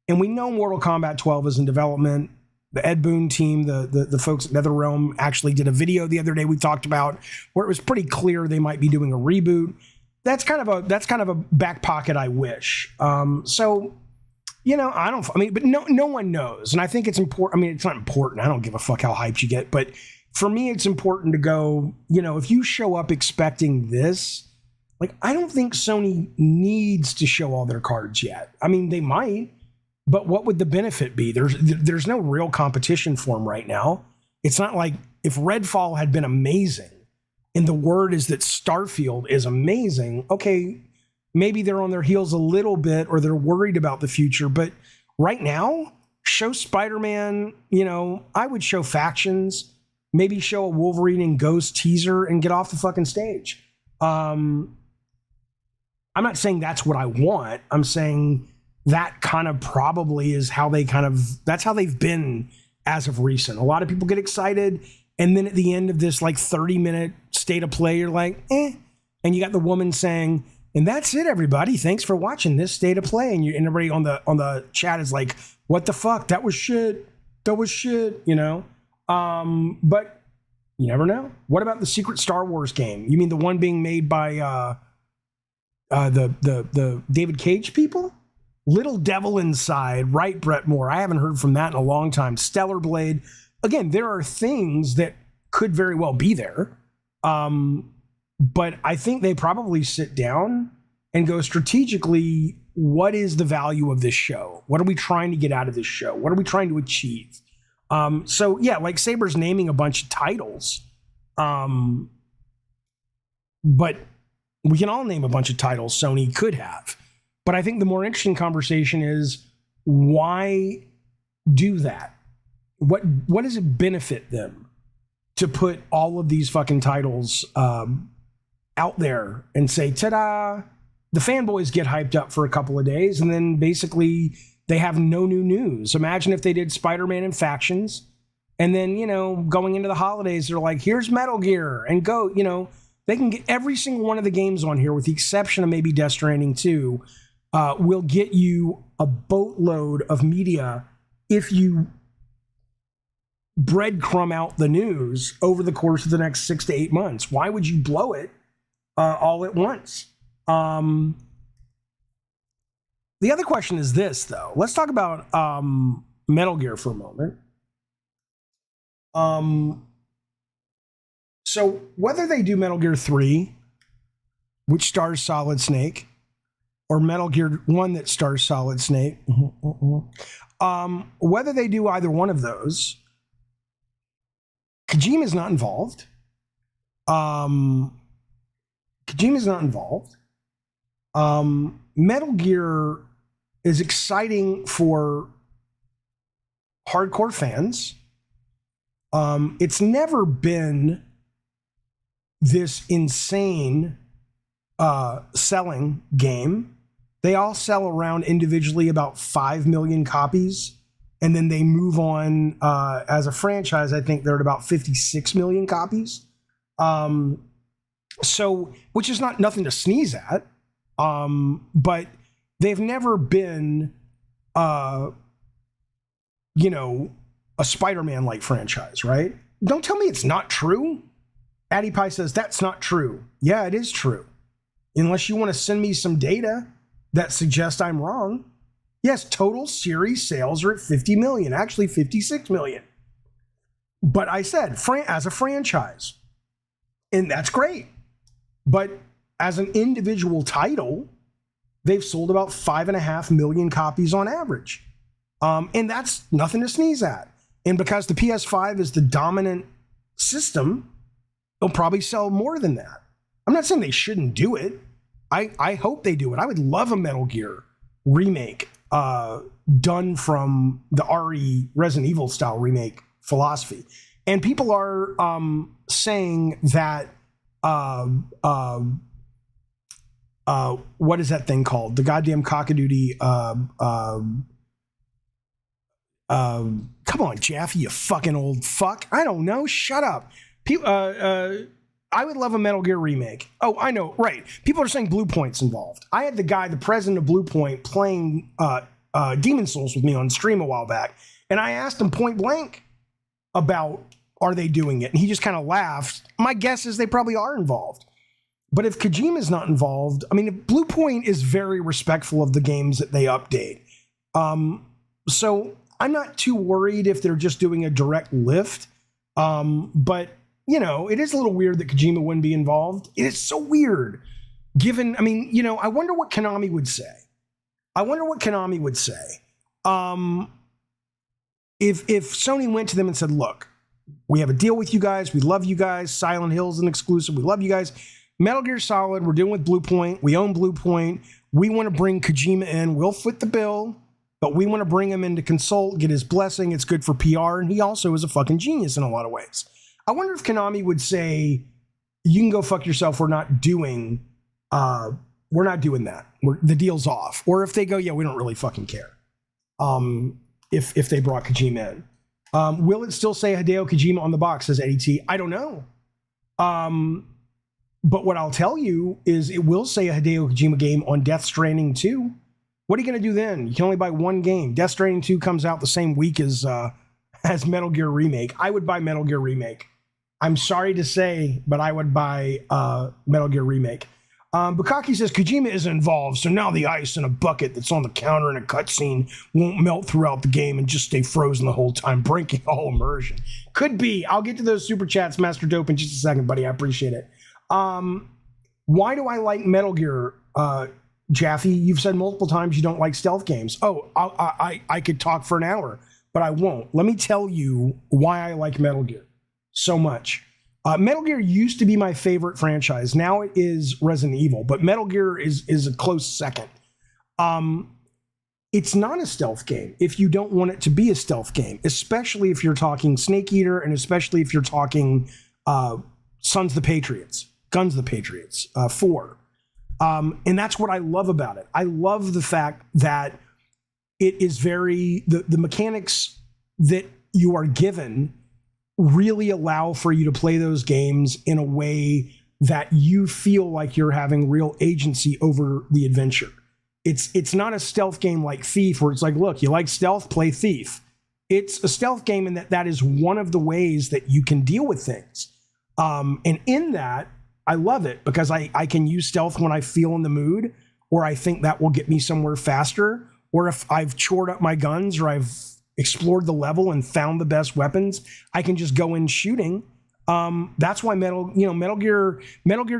Speaker 1: and we know Mortal Kombat 12 is in development. The Ed Boon team, the folks at NetherRealm, actually did a video the other day we talked about where it was pretty clear they might be doing a reboot. That's kind of a back pocket I wish. So, you know, but no one knows. And I think it's important. I mean, it's not important. I don't give a fuck how hyped you get. But for me, it's important to go, you know, if you show up expecting this, like, I don't think Sony needs to show all their cards yet. I mean, they might, but what would the benefit be? There's no real competition for them right now. It's not like if Redfall had been amazing and the word is that Starfield is amazing, okay, maybe they're on their heels a little bit or they're worried about the future. But right now, show Spider-Man, you know, I would show Factions, maybe show a Wolverine and Ghost teaser and get off the fucking stage. I'm not saying that's what I want. I'm saying that kind of probably is how that's how they've been as of recent. A lot of people get excited, and then at the end of this like 30-minute state of play, you're like, eh. And you got the woman saying, and that's it, everybody. Thanks for watching this state of play. And everybody on the chat is like, what the fuck? That was shit. That was shit, you know? But you never know. What about the secret Star Wars game? You mean the one being made by the David Cage people? Little Devil Inside, right, Brett Moore? I haven't heard from that in a long time. Stellar Blade. Again, there are things that could very well be there. But I think they probably sit down and go strategically, what is the value of this show? What are we trying to get out of this show? What are we trying to achieve? So yeah, like Saber's naming a bunch of titles. But we can all name a bunch of titles Sony could have. But I think the more interesting conversation is, why do that? What does it benefit them to put all of these fucking titles out there and say, ta-da? The fanboys get hyped up for a couple of days, and then basically they have no new news. Imagine if they did Spider-Man and Factions, and then, you know, going into the holidays, they're like, here's Metal Gear, and go, you know, they can get every single one of the games on here, with the exception of maybe Death Stranding 2, will get you a boatload of media if you breadcrumb out the news over the course of the next 6 to 8 months. Why would you blow it all at once? The other question is this, though. Let's talk about Metal Gear for a moment. So whether they do Metal Gear 3, which stars Solid Snake, or Metal Gear 1 that stars Solid Snake, whether they do either one of those, Kojima's not involved. Metal Gear is exciting for hardcore fans. It's never been this insane selling game. They all sell around individually about 5 million copies, and then they move on as a franchise. I think they're at about 56 million copies. So, which is nothing to sneeze at, but they've never been, you know, a Spider-Man like franchise, right? Don't tell me it's not true. Addy Pie says that's not true. Yeah, it is true. Unless you want to send me some data that suggests I'm wrong. Yes, total series sales are at 50 million, actually 56 million. But I said, as a franchise, and that's great. But as an individual title, they've sold about 5.5 million copies on average. And that's nothing to sneeze at. And because the PS5 is the dominant system, they'll probably sell more than that. I'm not saying they shouldn't do it. I hope they do it. I would love a Metal Gear remake done from the RE Resident Evil style remake philosophy. And people are saying that what is that thing called? The goddamn cockadoodie. Come on, Jaffe, you fucking old fuck. I don't know. Shut up. I would love a Metal Gear remake. Oh, I know. Right. People are saying Blue Point's involved. I had the president of Blue Point, playing Demon Souls with me on stream a while back, and I asked him point blank about, are they doing it? And he just kind of laughed. My guess is they probably are involved. But if Kojima's not involved, I mean, if Blue Point is very respectful of the games that they update. So I'm not too worried if they're just doing a direct lift. But, you know, it is a little weird that Kojima wouldn't be involved. It is so weird. Given, I mean, you know, I wonder what Konami would say. If Sony went to them and said, look, we have a deal with you guys. We love you guys. Silent Hill's an exclusive. We love you guys. Metal Gear Solid, we're doing with Blue Point. We own Blue Point. We want to bring Kojima in. We'll foot the bill, but we want to bring him in to consult, get his blessing. It's good for PR, and he also is a fucking genius in a lot of ways. I wonder if Konami would say, you can go fuck yourself. We're not doing that. The deal's off. Or if they go, yeah, we don't really fucking care. If they brought Kojima in. Will it still say Hideo Kojima on the box, says Eddie T? I don't know. But what I'll tell you is it will say a Hideo Kojima game on Death Stranding 2. What are you going to do then? You can only buy one game. Death Stranding 2 comes out the same week as Metal Gear Remake. I would buy Metal Gear Remake. I'm sorry to say, but I would buy Metal Gear Remake. Bukaki says Kojima is involved, so now the ice in a bucket that's on the counter in a cutscene won't melt throughout the game and just stay frozen the whole time, breaking all immersion. Could be. I'll get to those super chats, Master Dope, in just a second, buddy. I appreciate it. Why do I like Metal Gear, Jaffe? You've said multiple times you don't like stealth games. Oh, I could talk for an hour, but I won't. Let me tell you why I like Metal Gear so much. Metal Gear used to be my favorite franchise. Now it is Resident Evil, but Metal Gear is a close second. It's not a stealth game if you don't want it to be a stealth game, especially if you're talking Snake Eater and especially if you're talking Guns of the Patriots 4. And that's what I love about it. I love the fact that it is the mechanics that you are given really allow for you to play those games in a way that you feel like you're having real agency over the adventure. It's not a stealth game like Thief where it's like, look, you like stealth, play Thief. It's a stealth game in that is one of the ways that you can deal with things. And in that, I love it because I can use stealth when I feel in the mood, or I think that will get me somewhere faster, or if I've chored up my guns or I've explored the level and found the best weapons, I can just go in shooting. That's why Metal Gear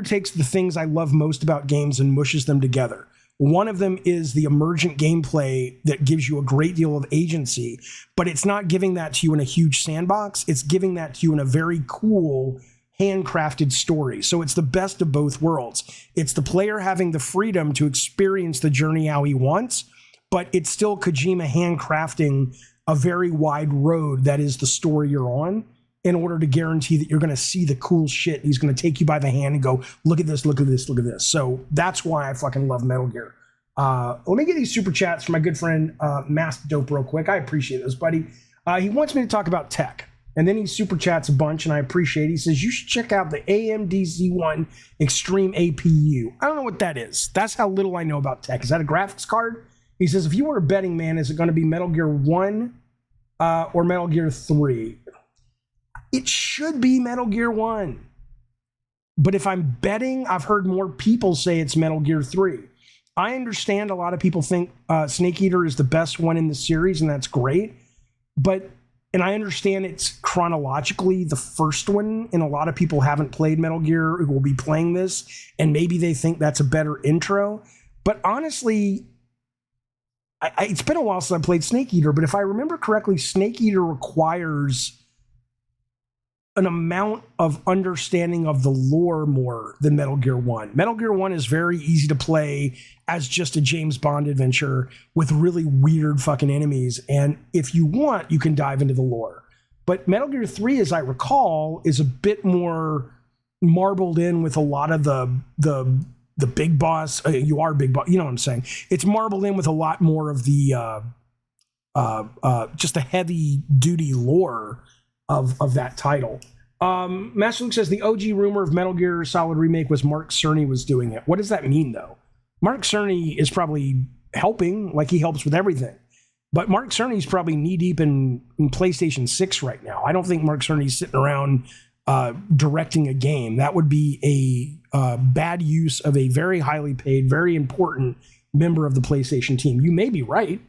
Speaker 1: takes the things I love most about games and mushes them together. One of them is the emergent gameplay that gives you a great deal of agency, but it's not giving that to you in a huge sandbox. It's giving that to you in a very cool, handcrafted story. So it's the best of both worlds. It's the player having the freedom to experience the journey how he wants, but it's still Kojima handcrafting a very wide road that is the story you're on in order to guarantee that you're going to see the cool shit. He's going to take you by the hand and go, look at this, look at this, look at this. So that's why I fucking love Metal Gear. Let me get these super chats from my good friend Master Dope real quick. I appreciate this, buddy. He wants me to talk about tech. And then he super chats a bunch, and I appreciate it. He says, you should check out the AMD Z1 Extreme APU. I don't know what that is. That's how little I know about tech. Is that a graphics card? He says, if you were a betting man, is it going to be Metal Gear 1 or Metal Gear 3? It should be Metal Gear 1. But if I'm betting, I've heard more people say it's Metal Gear 3. I understand a lot of people think Snake Eater is the best one in the series, and that's great. And I understand it's chronologically the first one, and a lot of people haven't played Metal Gear who will be playing this, and maybe they think that's a better intro. But honestly, it's been a while since I played Snake Eater, but if I remember correctly, Snake Eater requires an amount of understanding of the lore more than Metal Gear 1. Metal Gear 1 is very easy to play as just a James Bond adventure with really weird fucking enemies. And if you want, you can dive into the lore. But Metal Gear 3, as I recall, is a bit more marbled in with a lot of the big boss. You are big boss. You know what I'm saying? It's marbled in with a lot more of the just the heavy duty lore of that title. Master Luke says the OG rumor of Metal Gear Solid Remake was Mark Cerny was doing it. What does that mean, though? Mark Cerny is probably helping, like he helps with everything. But Mark Cerny's probably knee-deep in PlayStation 6 right now. I don't think Mark Cerny's sitting around directing a game. That would be a bad use of a very highly paid, very important member of the PlayStation team. You may be right,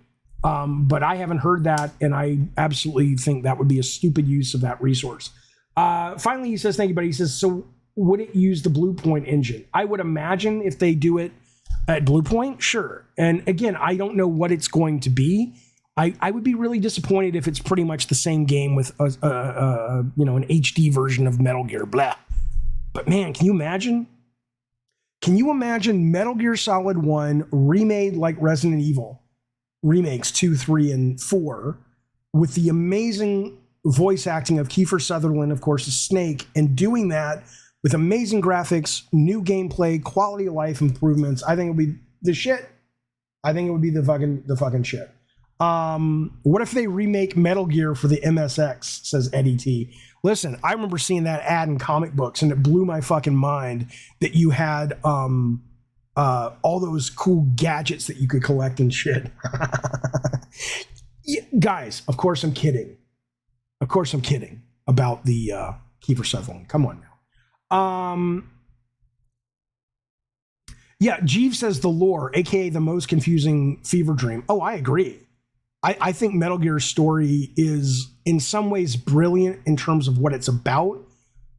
Speaker 1: but I haven't heard that, and I absolutely think that would be a stupid use of that resource. Finally, he says, thank you, buddy. He says, so would it use the Bluepoint engine? I would imagine if they do it at Bluepoint, sure. And again, I don't know what it's going to be. I would be really disappointed if it's pretty much the same game with an HD version of Metal Gear, blah. But man, can you imagine? Can you imagine Metal Gear Solid 1 remade like Resident Evil remakes 2, 3, and 4 with the amazing voice acting of Kiefer Sutherland, of course, as Snake, and doing that with amazing graphics, new gameplay, quality of life improvements? I think it would be the shit. I think it would be the fucking shit. What if they remake Metal Gear for the MSX, says Eddie T. Listen, I remember seeing that ad in comic books, and it blew my fucking mind that you had all those cool gadgets that you could collect and shit. Yeah, guys, of course I'm kidding. Of course I'm kidding about the Kiefer Sutherland. Come on now. Yeah, Jeeves says the lore, aka the most confusing fever dream. Oh, I agree. I think Metal Gear's story is in some ways brilliant in terms of what it's about,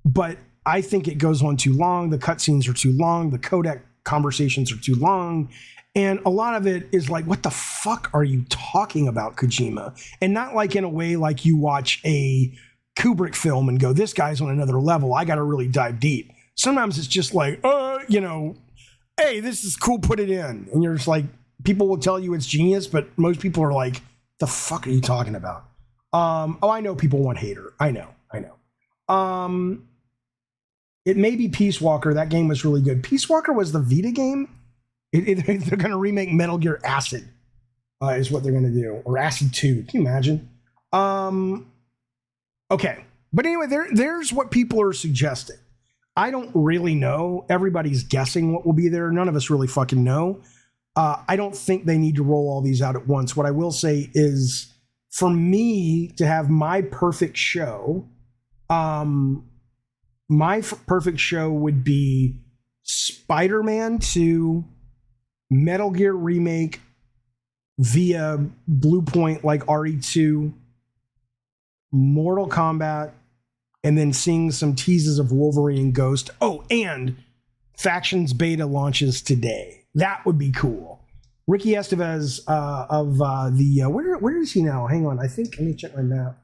Speaker 1: but I think it goes on too long. The cutscenes are too long. The codec conversations are too long. And a lot of it is like, what the fuck are you talking about, Kojima? And not like in a way like you watch a Kubrick film and go, this guy's on another level. I got to really dive deep. Sometimes it's just like, hey, this is cool, put it in. And you're just like, people will tell you it's genius, but most people are like, the fuck are you talking about? I know people want hater. I know. It may be Peace Walker. That game was really good. Peace Walker was the Vita game. They're going to remake Metal Gear Acid, is what they're going to do, or Acid 2. Can you imagine? Okay, but anyway, there's what people are suggesting. I don't really know. Everybody's guessing what will be there. None of us really fucking know. I don't think they need to roll all these out at once. What I will say is, for me to have my perfect show, perfect show would be Spider-Man 2, Metal Gear Remake via Bluepoint like RE2, Mortal Kombat, and then seeing some teases of Wolverine and Ghost. Oh, and Factions Beta launches today. That would be cool. Ricky Estevez where is he now? Hang on, let me check my map.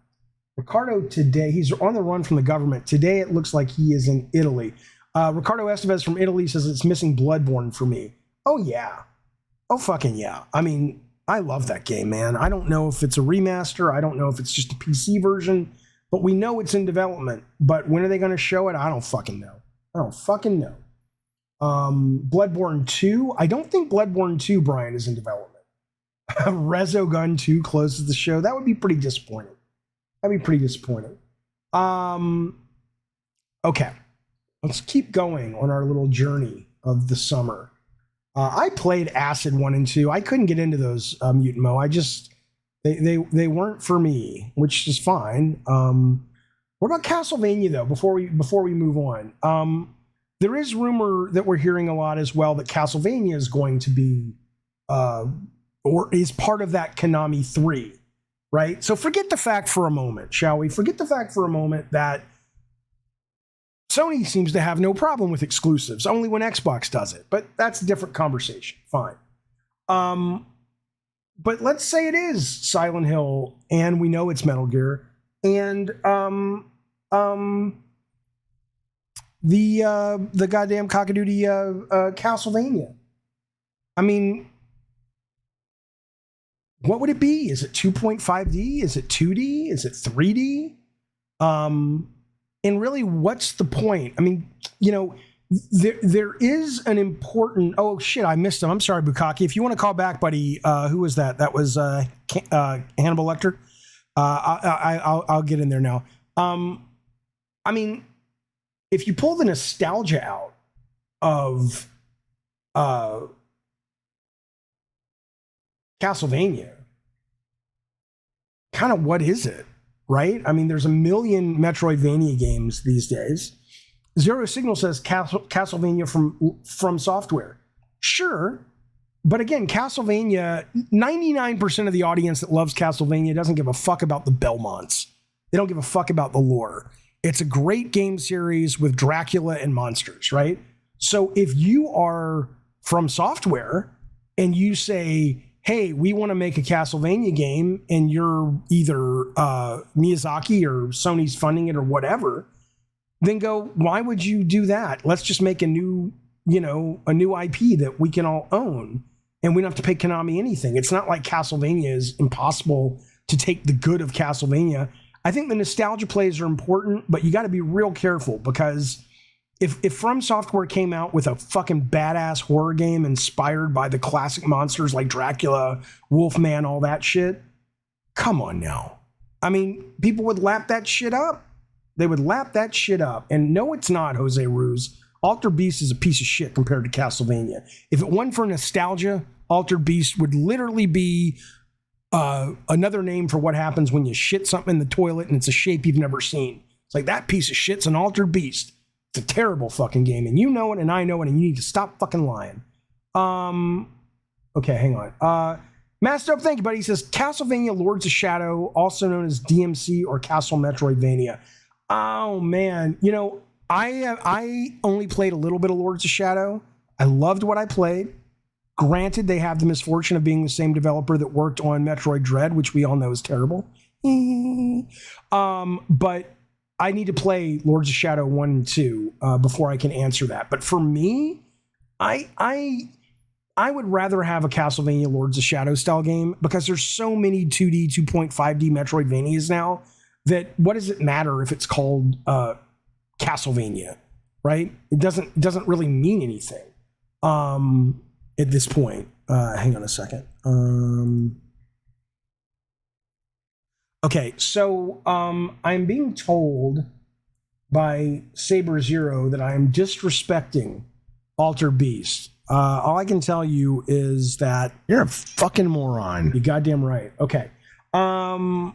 Speaker 1: Ricardo today, he's on the run from the government. Today it looks like he is in Italy. Ricardo Estevez from Italy says it's missing Bloodborne for me. Oh yeah. Oh fucking yeah. I mean, I love that game, man. I don't know if it's a remaster. I don't know if it's just a PC version, but we know it's in development. But when are they going to show it? I don't fucking know. Bloodborne 2. I don't think Bloodborne 2, Brian, is in development. Resogun 2 closes the show. That would be pretty disappointing. Okay. Let's keep going on our little journey of the summer. I played Acid 1 and 2. I couldn't get into those, Mutant Mo. They weren't for me, which is fine. What about Castlevania, though, before we move on? There is rumor that we're hearing a lot as well that Castlevania is going to be, or is part of that Konami 3, right? So forget the fact for a moment, shall we? Forget the fact for a moment that Sony seems to have no problem with exclusives, only when Xbox does it. But that's a different conversation. Fine. But let's say it is Silent Hill, and we know it's Metal Gear, and the goddamn cockadoodie Castlevania. I mean, what would it be? Is it 2.5D? Is it 2D? Is it 3D? And really, what's the point? I mean, there is an important. Oh shit, I missed him. I'm sorry, Bukaki. If you want to call back, buddy, who was that? That was Hannibal Lecter. I'll get in there now. I mean, if you pull the nostalgia out of Castlevania, kind of what is it, right? I mean, there's a million Metroidvania games these days. Zero Signal says Castlevania from Software. Sure, but again, Castlevania, 99% of the audience that loves Castlevania doesn't give a fuck about the Belmonts. They don't give a fuck about the lore. It's a great game series with Dracula and monsters, right? So if you are from Software and you say, hey, we want to make a Castlevania game, and you're either Miyazaki or Sony's funding it or whatever, then go, why would you do that? Let's just make a new IP that we can all own, and we don't have to pay Konami anything. It's not like Castlevania is impossible to take the good of Castlevania. I think the nostalgia plays are important, but you got to be real careful, because if From Software came out with a fucking badass horror game inspired by the classic monsters like Dracula, Wolfman, all that shit, come on now. I mean, people would lap that shit up. They would lap that shit up. And no, it's not, Jose Ruse. Altered Beast is a piece of shit compared to Castlevania. If it wasn't for nostalgia, Altered Beast would literally be another name for what happens when you shit something in the toilet and it's a shape you've never seen. It's like, that piece of shit's an Altered Beast. It's a terrible fucking game, and you know it, and I know it, and you need to stop fucking lying. Okay, hang on. Master Up, thank you, buddy. He says, Castlevania Lords of Shadow, also known as DMC or Castle Metroidvania. Oh, man. I only played a little bit of Lords of Shadow. I loved what I played. Granted, they have the misfortune of being the same developer that worked on Metroid Dread, which we all know is terrible. But I need to play Lords of Shadow 1 and 2 before I can answer that. But for me, I would rather have a Castlevania Lords of Shadow style game, because there's so many 2D, 2.5D Metroidvanias now that what does it matter if it's called Castlevania, right? It doesn't really mean anything at this point. Hang on a second. Okay, so I'm being told by Saber Zero that I am disrespecting Altered Beast. All I can tell you is that
Speaker 4: You're a fucking moron.
Speaker 1: you're goddamn right. Okay. Castlevania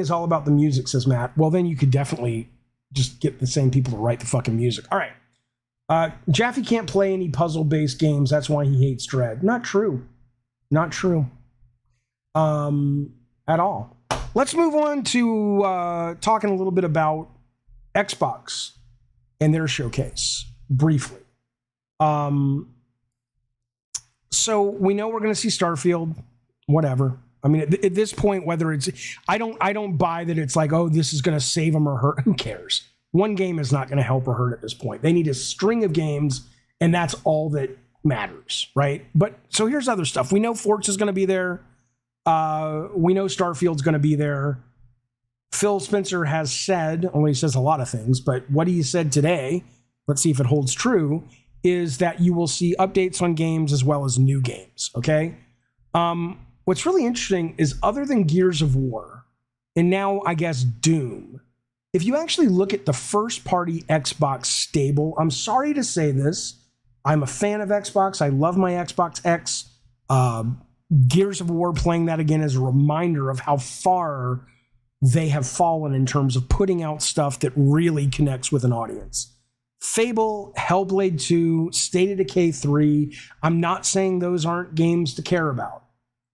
Speaker 1: is all about the music, says Matt. Well, then you could definitely just get the same people to write the fucking music. All right. Jaffe can't play any puzzle-based games. That's why he hates Dread. Not true. Not true. At all. Let's move on to talking a little bit about Xbox and their showcase briefly. So we know we're going to see Starfield, whatever. I mean, at this point, whether it's, I don't buy that it's like, oh, this is going to save them or hurt. Who cares? One game is not going to help or hurt at this point. They need a string of games, and that's all that matters, right? But so here's other stuff. We know Forza's going to be there. We know Starfield's going to be there. Phil Spencer has said, only he says a lot of things, but what he said today, let's see if it holds true, is that you will see updates on games as well as new games, okay? What's really interesting is, other than Gears of War, and now I guess Doom, if you actually look at the first-party Xbox stable, I'm sorry to say this, I'm a fan of Xbox. I love my Xbox X. Gears of War, playing that again as a reminder of how far they have fallen in terms of putting out stuff that really connects with an audience. Fable, Hellblade 2, State of Decay 3. I'm not saying those aren't games to care about.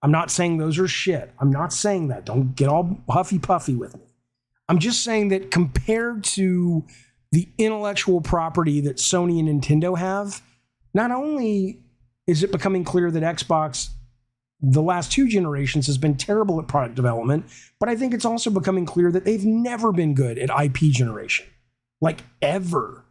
Speaker 1: I'm not saying those are shit. I'm not saying that. Don't get all huffy puffy with me. I'm just saying that compared to the intellectual property that Sony and Nintendo have, not only is it becoming clear that Xbox, the last two generations, has been terrible at product development, but I think it's also becoming clear that they've never been good at IP generation. Like, ever.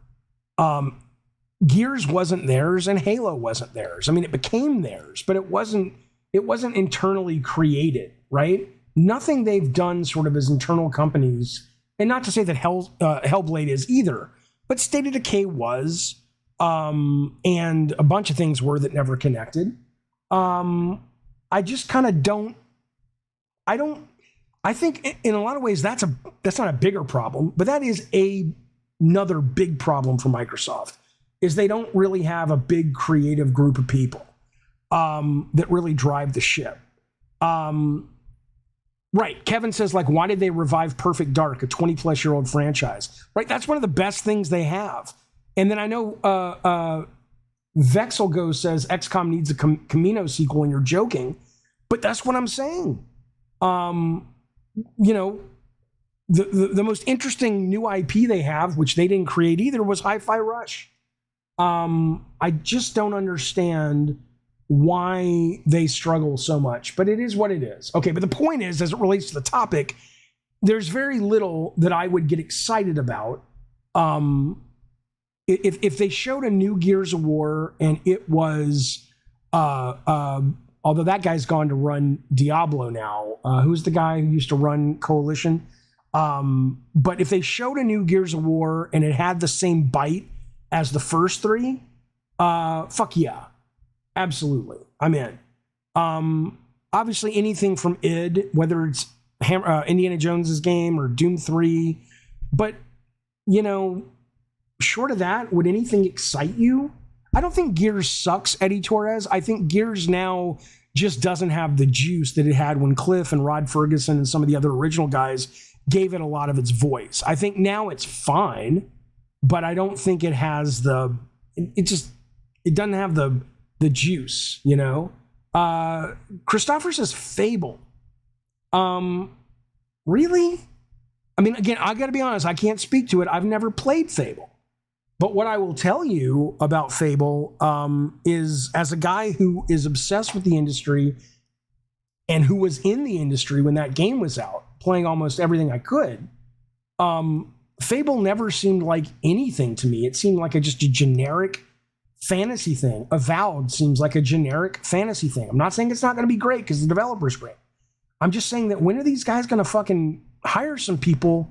Speaker 1: Gears wasn't theirs and Halo wasn't theirs. I mean, it became theirs, but it wasn't internally created, right? Nothing they've done sort of as internal companies And not to say that Hellblade is either, but State of Decay was, and a bunch of things were that never connected. I just kind of don't. I think in a lot of ways that's not a bigger problem, but that is another big problem for Microsoft, is they don't really have a big creative group of people that really drive the ship. Right. Kevin says, like, why did they revive Perfect Dark, a 20-plus-year-old franchise? Right. That's one of the best things they have. And then I know Vexelgo says XCOM needs a Camino sequel, and you're joking, but that's what I'm saying. You know, the most interesting new IP they have, which they didn't create either, was Hi-Fi Rush. I just don't understand why they struggle so much, but it is what it is. Okay, but the point is, as it relates to the topic, there's very little that I would get excited about. If they showed a new Gears of War and it was, although that guy's gone to run Diablo now, who's the guy who used to run Coalition? But if they showed a new Gears of War and it had the same bite as the first three, fuck yeah. Absolutely. I'm in. Obviously, anything from id, whether it's Indiana Jones's game or Doom 3, but, you know, short of that, would anything excite you? I don't think Gears sucks, Eddie Torres. I think Gears now just doesn't have the juice that it had when Cliff and Rod Ferguson and some of the other original guys gave it a lot of its voice. I think now it's fine, but I don't think it has it doesn't have the juice, you know? Christopher says Fable. Really? I mean, again, I gotta be honest, I can't speak to it. I've never played Fable. But what I will tell you about Fable is, as a guy who is obsessed with the industry and who was in the industry when that game was out, playing almost everything I could, Fable never seemed like anything to me. It seemed like just a generic fantasy thing. Avowed seems like a generic fantasy thing. I'm not saying it's not going to be great because the developer's great. I'm just saying that when are these guys going to fucking hire some people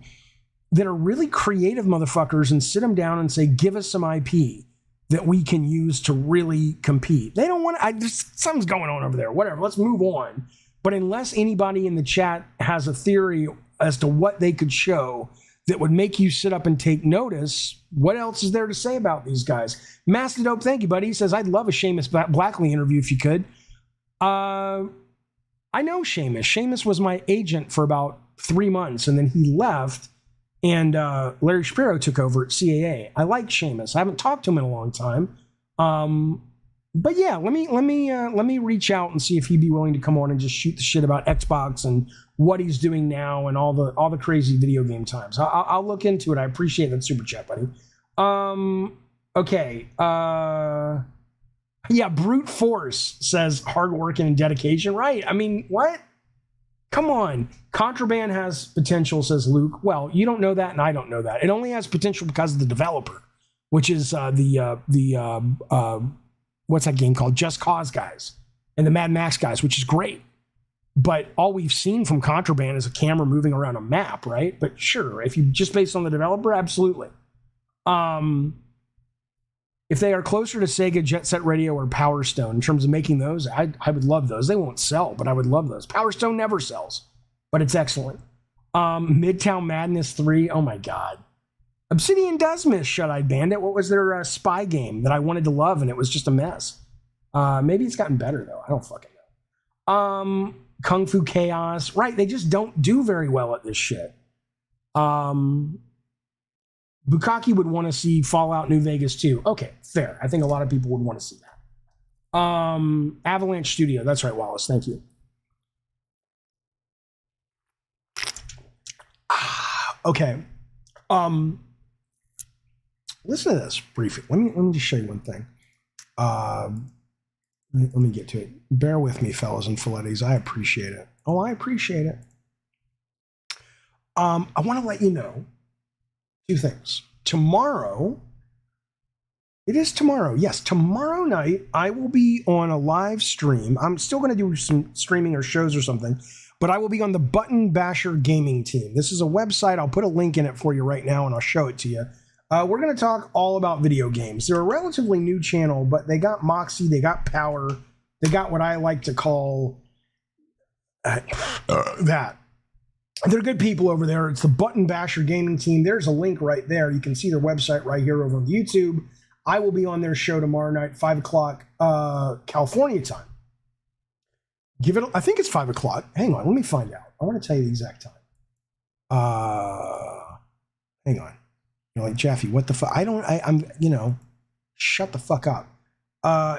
Speaker 1: that are really creative motherfuckers and sit them down and say, give us some IP that we can use to really compete? They don't want to, something's going on over there. Whatever, let's move on. But unless anybody in the chat has a theory as to what they could show that would make you sit up and take notice, what else is there to say about these guys? Master Dope, thank you, buddy. He says, I'd love a Seamus Blackley interview if you could. I know Seamus. Seamus was my agent for about 3 months, and then he left, and Larry Shapiro took over at CAA. I like Seamus. I haven't talked to him in a long time. But yeah, let me reach out and see if he'd be willing to come on and just shoot the shit about Xbox and what he's doing now and all the crazy video game times. I'll look into it. I appreciate that super chat, buddy. Okay. Yeah, brute force says hard work and dedication. Right. I mean, what? Come on. Contraband has potential, says Luke. Well, you don't know that, and I don't know that. It only has potential because of the developer, which is what's that game called? Just Cause guys and the Mad Max guys, which is great. But all we've seen from Contraband is a camera moving around a map, right? But sure, if you just based on the developer, absolutely. If they are closer to Sega Jet Set Radio or Power Stone in terms of making those, I would love those. They won't sell, but I would love those. Power Stone never sells, but it's excellent. Midtown Madness 3, oh my God. Obsidian does miss Shut-Eyed Bandit. What was their spy game that I wanted to love, and it was just a mess? Maybe it's gotten better, though. I don't fucking know. Kung Fu Chaos. Right, they just don't do very well at this shit. Bukaki would want to see Fallout New Vegas too. Okay, fair. I think a lot of people would want to see that. Avalanche Studio. That's right, Wallace. Thank you. Okay. Listen to this briefly. Let me just show you one thing. Let me get to it. Bear with me, fellas and fillettes. I appreciate it. Oh, I appreciate it. I want to let you know 2 things. Tomorrow, it is tomorrow. Yes, tomorrow night, I will be on a live stream. I'm still going to do some streaming or shows or something, but I will be on the Button Basher gaming team. This is a website. I'll put a link in it for you right now, and I'll show it to you. We're going to talk all about video games. They're a relatively new channel, but they got moxie, they got power, they got what I like to call that. They're good people over there. It's the Button Basher gaming team. There's a link right there. You can see their website right here over on YouTube. I will be on their show tomorrow night, 5 o'clock California time. I think it's 5 o'clock. Hang on, let me find out. I want to tell you the exact time. Hang on. You're like, Jaffe, what the fuck? Shut the fuck up.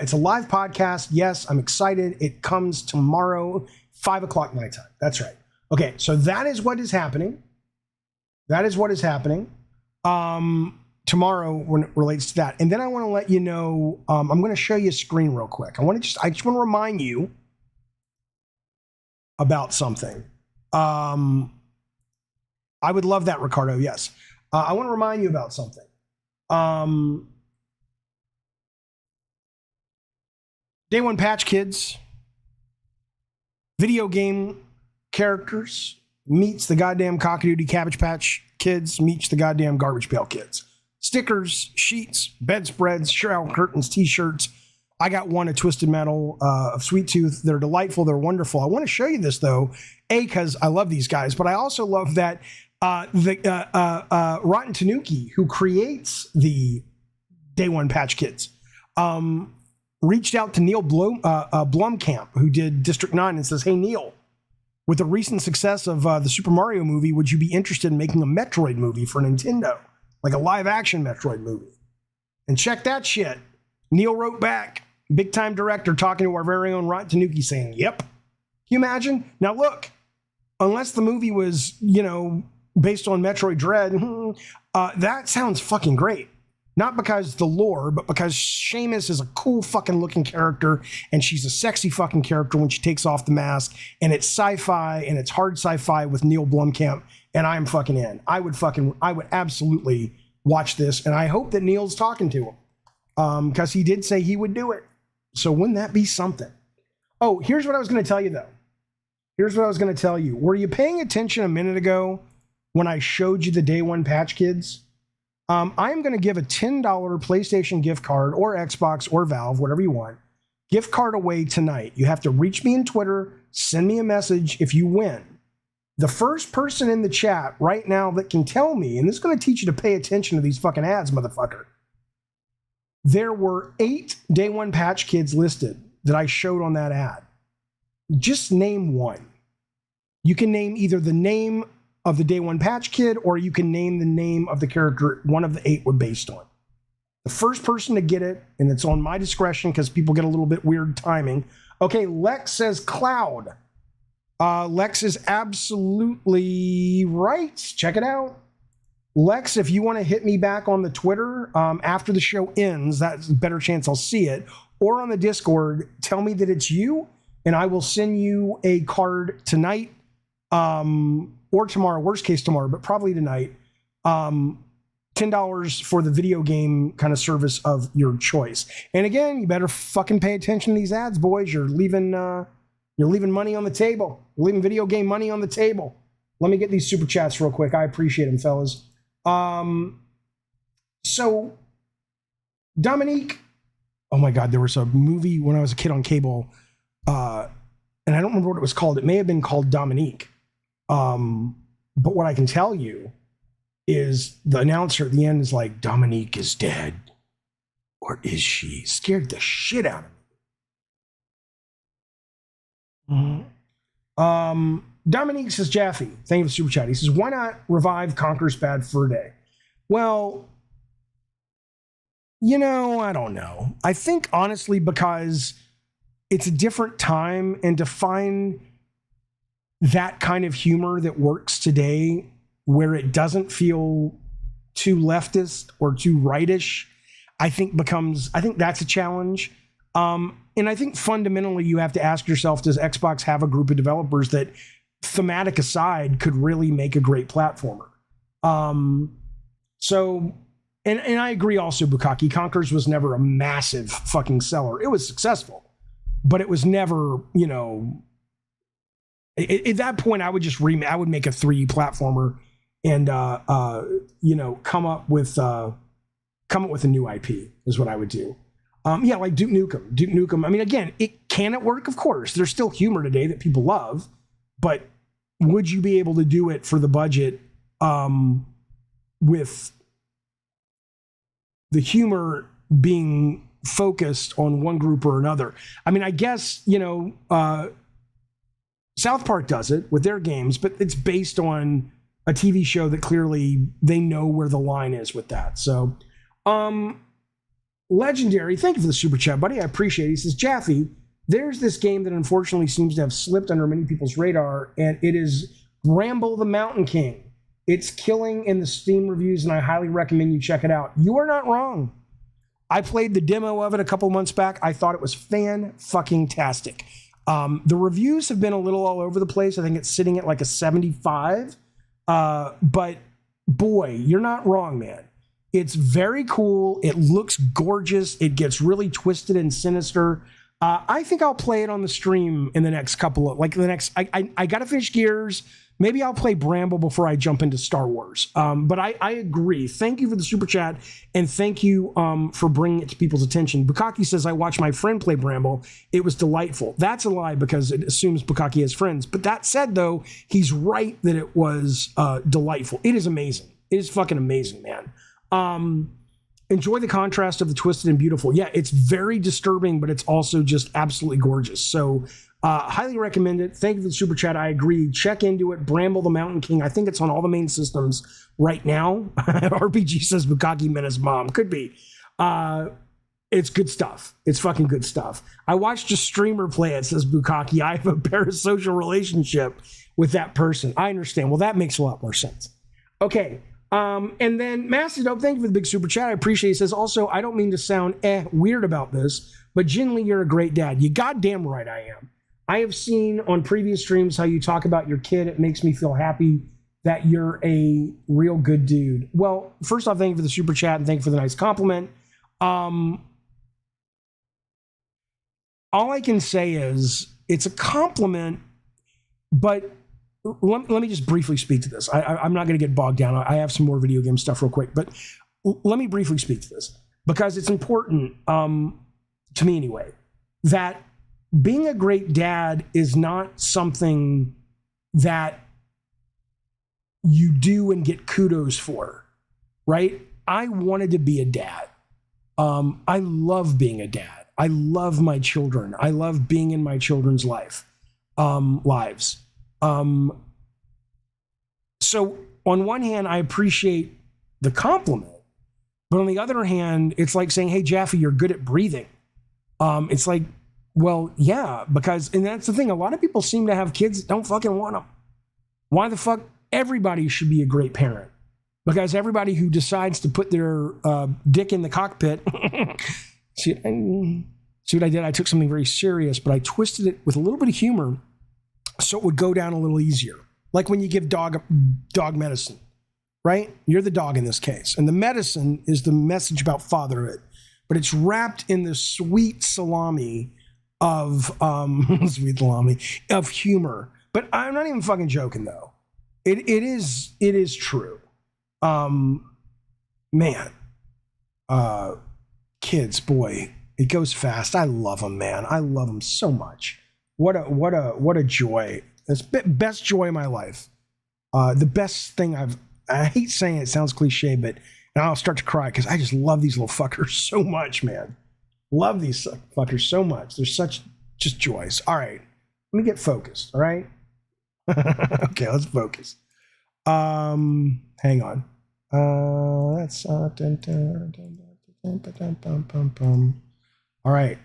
Speaker 1: It's a live podcast. Yes, I'm excited. It comes tomorrow, 5 o'clock my time. That's right. Okay, so that is what is happening. That is what is happening tomorrow when it relates to that. And then I want to let you know, I'm going to show you a screen real quick. I just want to remind you about something. I would love that, Ricardo. Yes. I want to remind you about something. Day One Patch Kids, video game characters meets the goddamn Cockadoodie Cabbage Patch Kids meets the goddamn Garbage Pail Kids. Stickers, sheets, bedspreads, shower curtains, t-shirts. I got one, a Twisted Metal of Sweet Tooth. They're delightful. They're wonderful. I want to show you this, though, because I love these guys, but I also love that Rotten Tanuki, who creates the Day One Patch Kids, reached out to Neil Blomkamp, who did District 9, and says, hey, Neil, with the recent success of the Super Mario movie, would you be interested in making a Metroid movie for Nintendo? Like a live-action Metroid movie? And check that shit. Neil wrote back, big-time director talking to our very own Rotten Tanuki saying, yep. Can you imagine? Now, look, unless the movie was, based on Metroid Dread, that sounds fucking great. Not because the lore, but because Seamus is a cool fucking looking character, and she's a sexy fucking character when she takes off the mask, and it's sci-fi, and it's hard sci-fi with Neil Blomkamp, and I'm fucking in. I would absolutely watch this, and I hope that Neil's talking to him, because he did say he would do it. So wouldn't that be something? Oh, here's what I was going to tell you, though. Here's what I was going to tell you. Were you paying attention a minute ago when I showed you the Day One Patch Kids? I'm going to give a $10 PlayStation gift card or Xbox or Valve, whatever you want, gift card away tonight. You have to reach me on Twitter, send me a message if you win. The first person in the chat right now that can tell me, and this is going to teach you to pay attention to these fucking ads, motherfucker. There were 8 Day One Patch Kids listed that I showed on that ad. Just name one. You can name either the name of the Day One Patch Kid, or you can name the name of the character one of the 8 were based on. The first person to get it, and it's on my discretion because people get a little bit weird timing. Okay, Lex says Cloud. Lex is absolutely right. Check it out. Lex, if you want to hit me back on the Twitter after the show ends, that's a better chance I'll see it, or on the Discord, tell me that it's you, and I will send you a card tonight. Or tomorrow, worst case tomorrow, but probably tonight, $10 for the video game kind of service of your choice. And again, you better fucking pay attention to these ads, boys. You're leaving money on the table. You're leaving video game money on the table. Let me get these super chats real quick. I appreciate them, fellas. So Dominique, oh my God, there was a movie when I was a kid on cable, and I don't remember what it was called. It may have been called Dominique. But what I can tell you is the announcer at the end is like, Dominique is dead. Or is she? Scared the shit out of me. Dominique says, Jaffe, thank you for the super chat. He says, why not revive Conker's Bad Fur Day? Well, I don't know. I think honestly because it's a different time, and to find that kind of humor that works today where it doesn't feel too leftist or too rightish, I think that's a challenge. And I think fundamentally you have to ask yourself, does Xbox have a group of developers that, thematic aside, could really make a great platformer? So, and I agree also, Bukaki, Conkers was never a massive fucking seller. It was successful, but it was never, At that point, I would just I would make a 3D platformer and come up with a new IP is what I would do. Like Duke Nukem. Duke Nukem. I mean, again, can it work? Of course. There's still humor today that people love, but would you be able to do it for the budget with the humor being focused on one group or another? I mean, I guess, South Park does it with their games, but it's based on a TV show that clearly they know where the line is with that. So, Legendary, thank you for the super chat, buddy. I appreciate it. He says, Jaffe, there's this game that unfortunately seems to have slipped under many people's radar, and it is Bramble the Mountain King. It's killing in the Steam reviews, and I highly recommend you check it out. You are not wrong. I played the demo of it a couple months back. I thought it was fan-fucking-tastic. The reviews have been a little all over the place. I think it's sitting at like a 75. But boy, you're not wrong, man. It's very cool. It looks gorgeous. It gets really twisted and sinister. I think I'll play it on the stream in the next couple of, I got to finish Gears. Maybe I'll play Bramble before I jump into Star Wars. But I agree. Thank you for the super chat, and thank you for bringing it to people's attention. Bukaki says, I watched my friend play Bramble. It was delightful. That's a lie because it assumes Bukaki has friends. But that said, though, he's right that it was delightful. It is amazing. It is fucking amazing, man. Enjoy the contrast of the twisted and beautiful. Yeah, it's very disturbing, but it's also just absolutely gorgeous. So highly recommend it. Thank you for the super chat. I agree. Check into it. Bramble the Mountain King. I think it's on all the main systems right now. RPG says Bukaki met his mom. Could be. It's good stuff. It's fucking good stuff. I watched a streamer play it, says Bukaki. I have a parasocial relationship with that person. I understand. Well, that makes a lot more sense. Okay. And then Master Dope, thank you for the big super chat. I appreciate it. He says, also, I don't mean to sound weird about this, but Jin Lee, you're a great dad. You goddamn right I am. I have seen on previous streams how you talk about your kid. It makes me feel happy that you're a real good dude. Well, first off, thank you for the super chat and thank you for the nice compliment. All I can say is it's a compliment, but let me just briefly speak to this. I'm not going to get bogged down. I have some more video game stuff real quick, but let me briefly speak to this because it's important to me anyway, that being a great dad is not something that you do and get kudos for, right? I wanted to be a dad. I love being a dad. I love my children. I love being in my children's lives. So on one hand, I appreciate the compliment, but on the other hand, it's like saying, hey, Jaffe, you're good at breathing. It's like, well, yeah, because, and that's the thing. A lot of people seem to have kids that don't fucking want them. Why the fuck? Everybody should be a great parent because everybody who decides to put their dick in the cockpit, see what I did? I took something very serious, but I twisted it with a little bit of humor so it would go down a little easier. Like when you give dog medicine, right? You're the dog in this case. And the medicine is the message about fatherhood, but it's wrapped in the sweet salami of humor. But I'm not even fucking joking though. It is true. Kids, boy, it goes fast. I love them, man. I love them so much. What a joy. It's best joy of my life. The best thing I hate saying it sounds cliche, but and I'll start to cry because I just love these little fuckers so much, man. Love these fuckers so much. They're such just joys. All right. Let me get focused. All right. Okay, let's focus. Hang on. That's all right.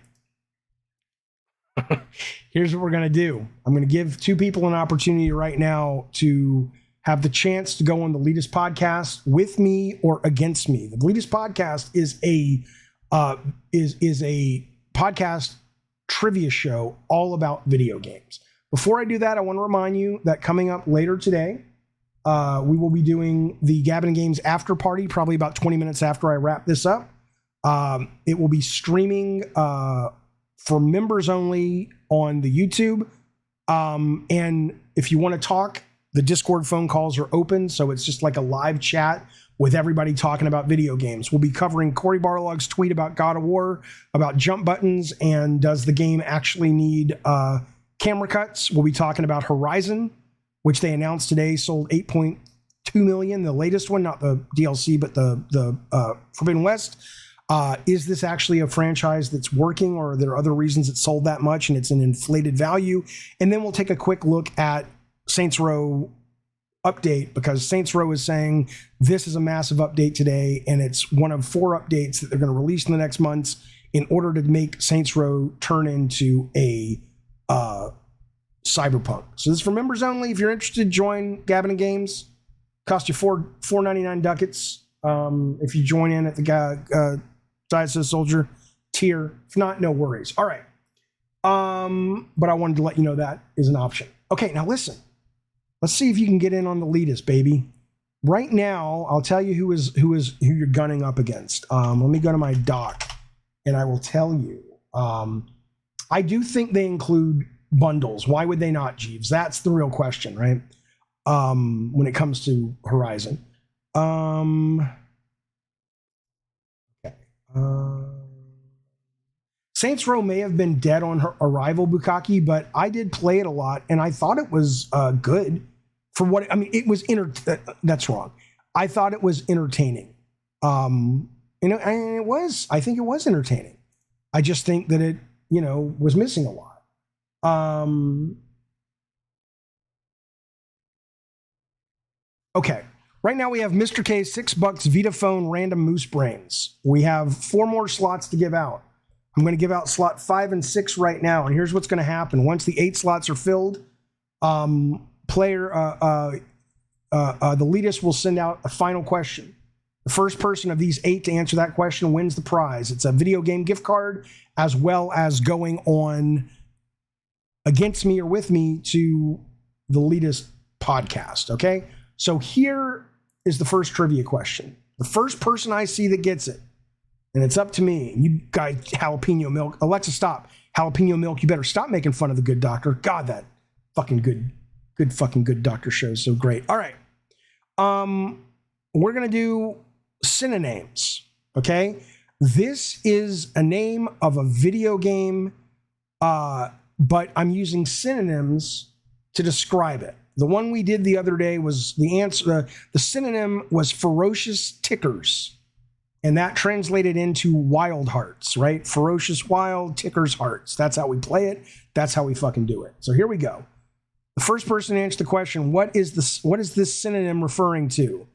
Speaker 1: Here's what we're going to do. I'm going to give two people an opportunity right now to have the chance to go on the Leadus podcast with me or against me. The Leadus podcast is a podcast trivia show all about video games. Before I do that, I want to remind you that coming up later today, we will be doing the Gavin Games after party, probably about 20 minutes after I wrap this up. It will be streaming for members only on the YouTube. And if you want to talk, the Discord phone calls are open, so it's just like a live chat with everybody talking about video games. We'll be covering Cory Barlog's tweet about God of War, about jump buttons, and does the game actually need camera cuts. We'll be talking about Horizon, which they announced today sold 8.2 million, the latest one, not the DLC, but the Forbidden West. Is this actually a franchise that's working, or are there other reasons it sold that much and it's an inflated value? And then we'll take a quick look at Saints Row update, because Saints Row is saying this is a massive update today, and it's one of 4 updates that they're going to release in the next months in order to make Saints Row turn into a cyberpunk. So this is for members only. If you're interested, join Gavin and Games. Cost you $4.99 ducats if you join in at the Diocese Soldier tier. If not, no worries. All right. But I wanted to let you know that is an option. Okay, now listen. Let's see if you can get in on the elitist, baby. Right now, I'll tell you who you're gunning up against. Let me go to my doc, and I will tell you. I do think they include bundles. Why would they not, Jeeves? That's the real question, right? When it comes to Horizon. Okay. Saints Row may have been dead on her arrival, Bukaki, but I did play it a lot, and I thought it was good. For what, I mean, it was that's wrong. I thought it was entertaining. And it was, I think it was entertaining. I just think that it, was missing a lot. Okay. Right now we have Mr. K, $6 Vitaphone random moose brains. We have 4 more slots to give out. I'm going to give out slot 5 and 6 right now. And here's what's going to happen. Once the 8 slots are filled, the elitist will send out a final question. The first person of these 8 to answer that question wins the prize. It's a video game gift card, as well as going on against me or with me to the elitist podcast. Okay. So here is the first trivia question. The first person I see that gets it, and it's up to me. You guys, jalapeno milk. Alexa, stop. Jalapeno milk. You better stop making fun of the Good Doctor. God, that fucking good Doctor show is so great. All right. We're going to do synonyms. Okay. This is a name of a video game, but I'm using synonyms to describe it. The one we did the other day was the answer. The synonym was ferocious tickers. And that translated into wild hearts, right? Ferocious wild, tickers hearts. That's how we play it. That's how we fucking do it. So here we go. The first person to answer the question, what is this synonym referring to?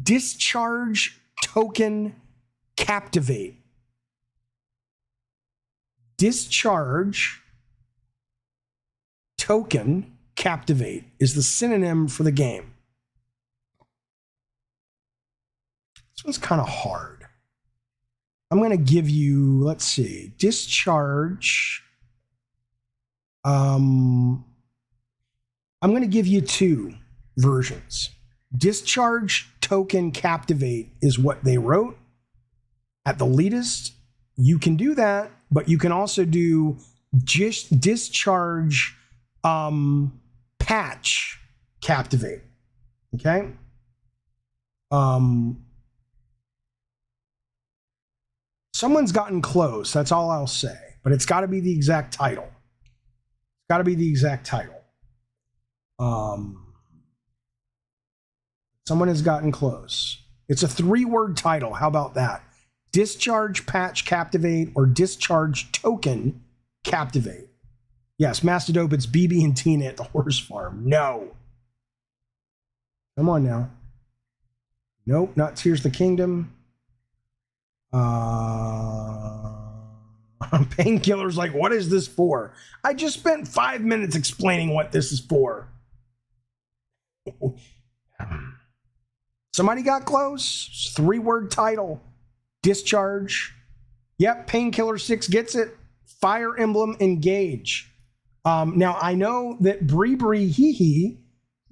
Speaker 1: Discharge, token, captivate. Discharge, token, captivate is the synonym for the game. This one's kind of hard. I'm going to give you, let's see, discharge. I'm going to give you 2 versions. Discharge, token, captivate is what they wrote. At the elitist, you can do that, but you can also do just discharge, patch, captivate. Okay? Someone's gotten close, that's all I'll say. But it's got to be the exact title. It's got to be the exact title. Someone has gotten close. It's a 3-word title. How about that? Discharge, patch, captivate, or discharge, token, captivate. Yes, Mastodope, it's BB and Tina at the horse farm. No. Come on now. Nope, not Tears of the Kingdom. Painkiller's like, what is this for? I just spent 5 minutes explaining what this is for. Somebody got close. 3-word title. Discharge. Yep, Painkiller 6 gets it. Fire Emblem Engage. Now, I know that Bree Hee Hee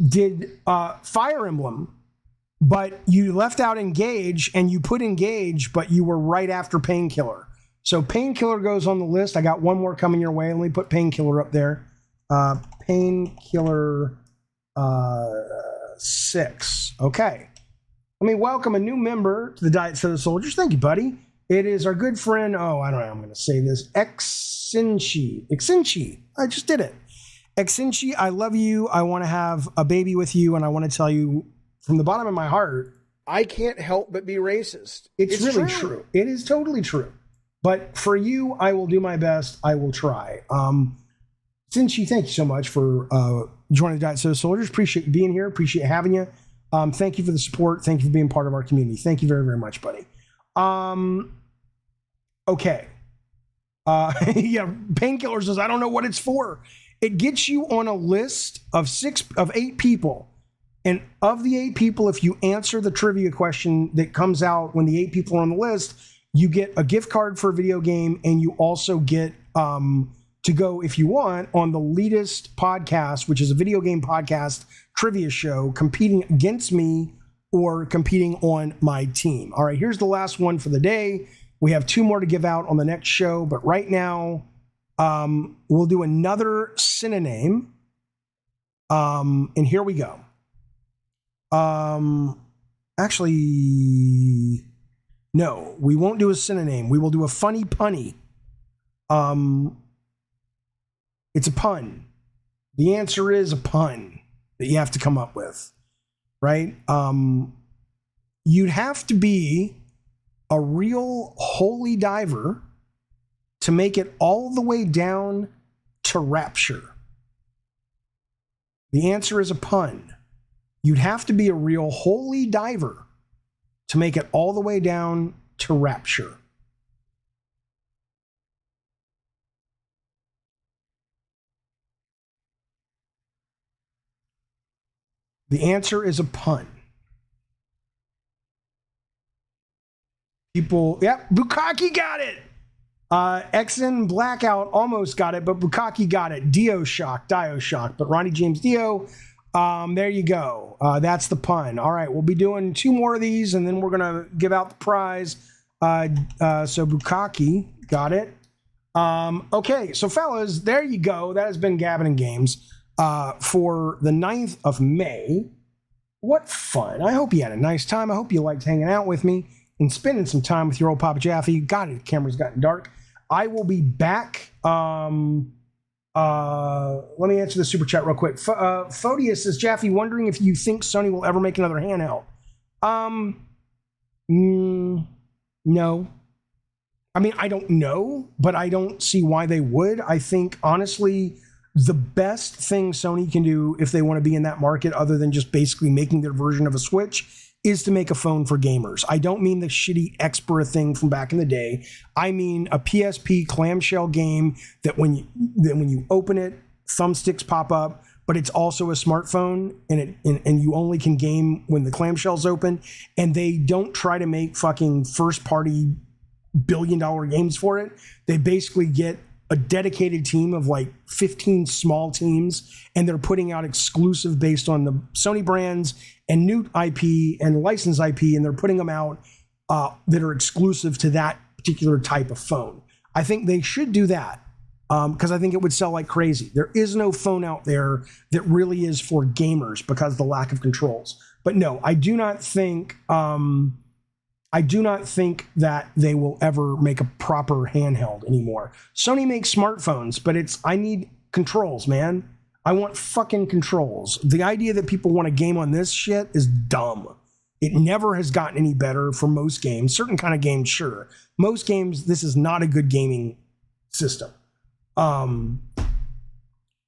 Speaker 1: did Fire Emblem, but you left out Engage, and you put Engage, but you were right after Painkiller. So Painkiller goes on the list. I got one more coming your way. Let me put Painkiller up there. Painkiller 6. Okay. Let me welcome a new member to the Diet Soda Soldiers. Thank you, buddy. It is our good friend, I don't know, I'm going to say this, Exinchi. I just did it. Exinchi, I love you. I want to have a baby with you, and I want to tell you from the bottom of my heart,
Speaker 4: I can't help but be racist.
Speaker 1: It's really true. It is totally true. But for you, I will do my best. I will try. Exinchi, thank you so much for joining the Diet Soda Soldiers. Appreciate you being here. Appreciate having you. Thank you for the support. Thank you for being part of our community. Thank you very, very much, buddy. Okay. Yeah, Painkiller says, I don't know what it's for. It gets you on a list of 8 people. And of the 8 people, if you answer the trivia question that comes out when the 8 people are on the list, you get a gift card for a video game, and you also get to go, if you want, on the Elitist podcast, which is a video game podcast trivia show, competing against me or competing on my team. All right, here's the last one for the day. We have 2 more to give out on the next show, but right now we'll do another synonym. And here we go. Actually, no, we won't do a synonym. We will do a funny punny. It's a pun. The answer is a pun that you have to come up with, right? You'd have to be a real holy diver to make it all the way down to Rapture. The answer is a pun. You'd have to be a real holy diver to make it all the way down to Rapture. The answer is a pun. People, yep, Bukaki got it. Exen Blackout almost got it, but Bukaki got it. Dio Shock. But Ronnie James Dio, there you go. That's the pun. All right, we'll be doing 2 more of these, and then we're going to give out the prize. So Bukaki got it. Okay, so fellas, there you go. That has been Gavin and Games for the 9th of May. What fun. I hope you had a nice time. I hope you liked hanging out with me and spending some time with your old Papa Jaffe. God, the camera's gotten dark. I will be back. Let me answer the super chat real quick. Photius says, Jaffe, wondering if you think Sony will ever make another handheld. No. I mean, I don't know, but I don't see why they would. I think, honestly, the best thing Sony can do if they want to be in that market, other than just basically making their version of a Switch, is to make a phone for gamers. I don't mean the shitty Xperia thing from back in the day. I mean a PSP clamshell game that when you open it, thumbsticks pop up, but it's also a smartphone, and you only can game when the clamshell's open, and they don't try to make fucking first-party billion-dollar games for it. They basically get a dedicated team of like 15 small teams, and they're putting out exclusive based on the Sony brands and new IP and licensed IP, and they're putting them out that are exclusive to that particular type of phone. I think they should do that because I think it would sell like crazy. There is no phone out there that really is for gamers because of the lack of controls. But no, I do not think that they will ever make a proper handheld anymore. Sony makes smartphones, but I need controls, man. I want fucking controls. The idea that people want to game on this shit is dumb. It never has gotten any better for most games. Certain kind of games, sure. Most games, this is not a good gaming system.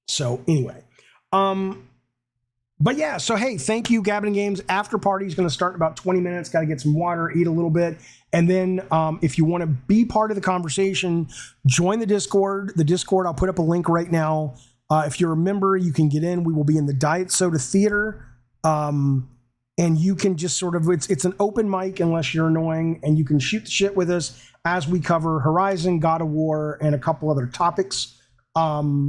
Speaker 1: So anyway. But yeah, so hey, thank you, Gavin Games. After party is going to start in about 20 minutes. Got to get some water, eat a little bit. And then if you want to be part of the conversation, join the Discord. The Discord, I'll put up a link right now. If you're a member, you can get in. We will be in the Diet Soda Theater. And you can just sort of, it's an open mic unless you're annoying, and you can shoot the shit with us as we cover Horizon, God of War, and a couple other topics. I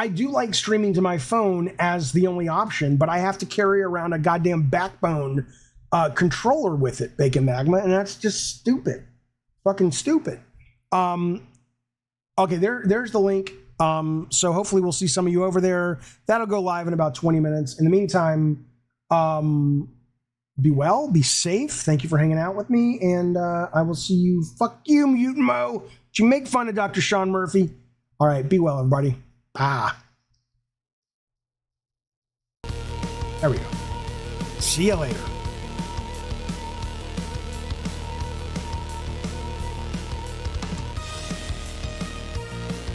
Speaker 1: do like streaming to my phone as the only option, but I have to carry around a goddamn Backbone controller with it, Bacon Magma, and that's just stupid. Fucking stupid. Okay, there's the link. So hopefully we'll see some of you over there. That'll go live in about 20 minutes. In the meantime, be well, be safe. Thank you for hanging out with me, and I will see you. Fuck you, Mutant Mo. Did you make fun of Dr. Sean Murphy? All right, be well, everybody. There we go. See you later.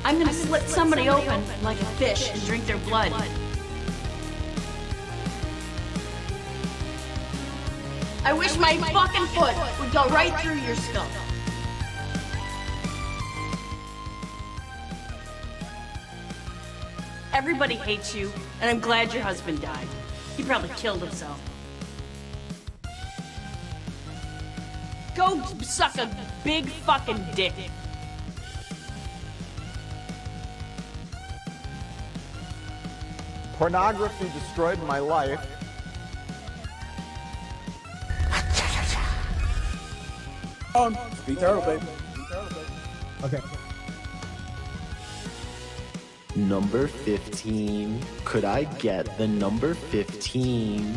Speaker 5: I'm gonna slit somebody open like a fish and drink their blood. I wish my fucking foot would go right through your skull. Everybody hates you, and I'm glad your husband died. He probably killed himself. Go suck a big fucking dick.
Speaker 6: Pornography destroyed my life.
Speaker 7: Be turtle, baby.
Speaker 1: Okay.
Speaker 8: Number 15. Could I get the number 15?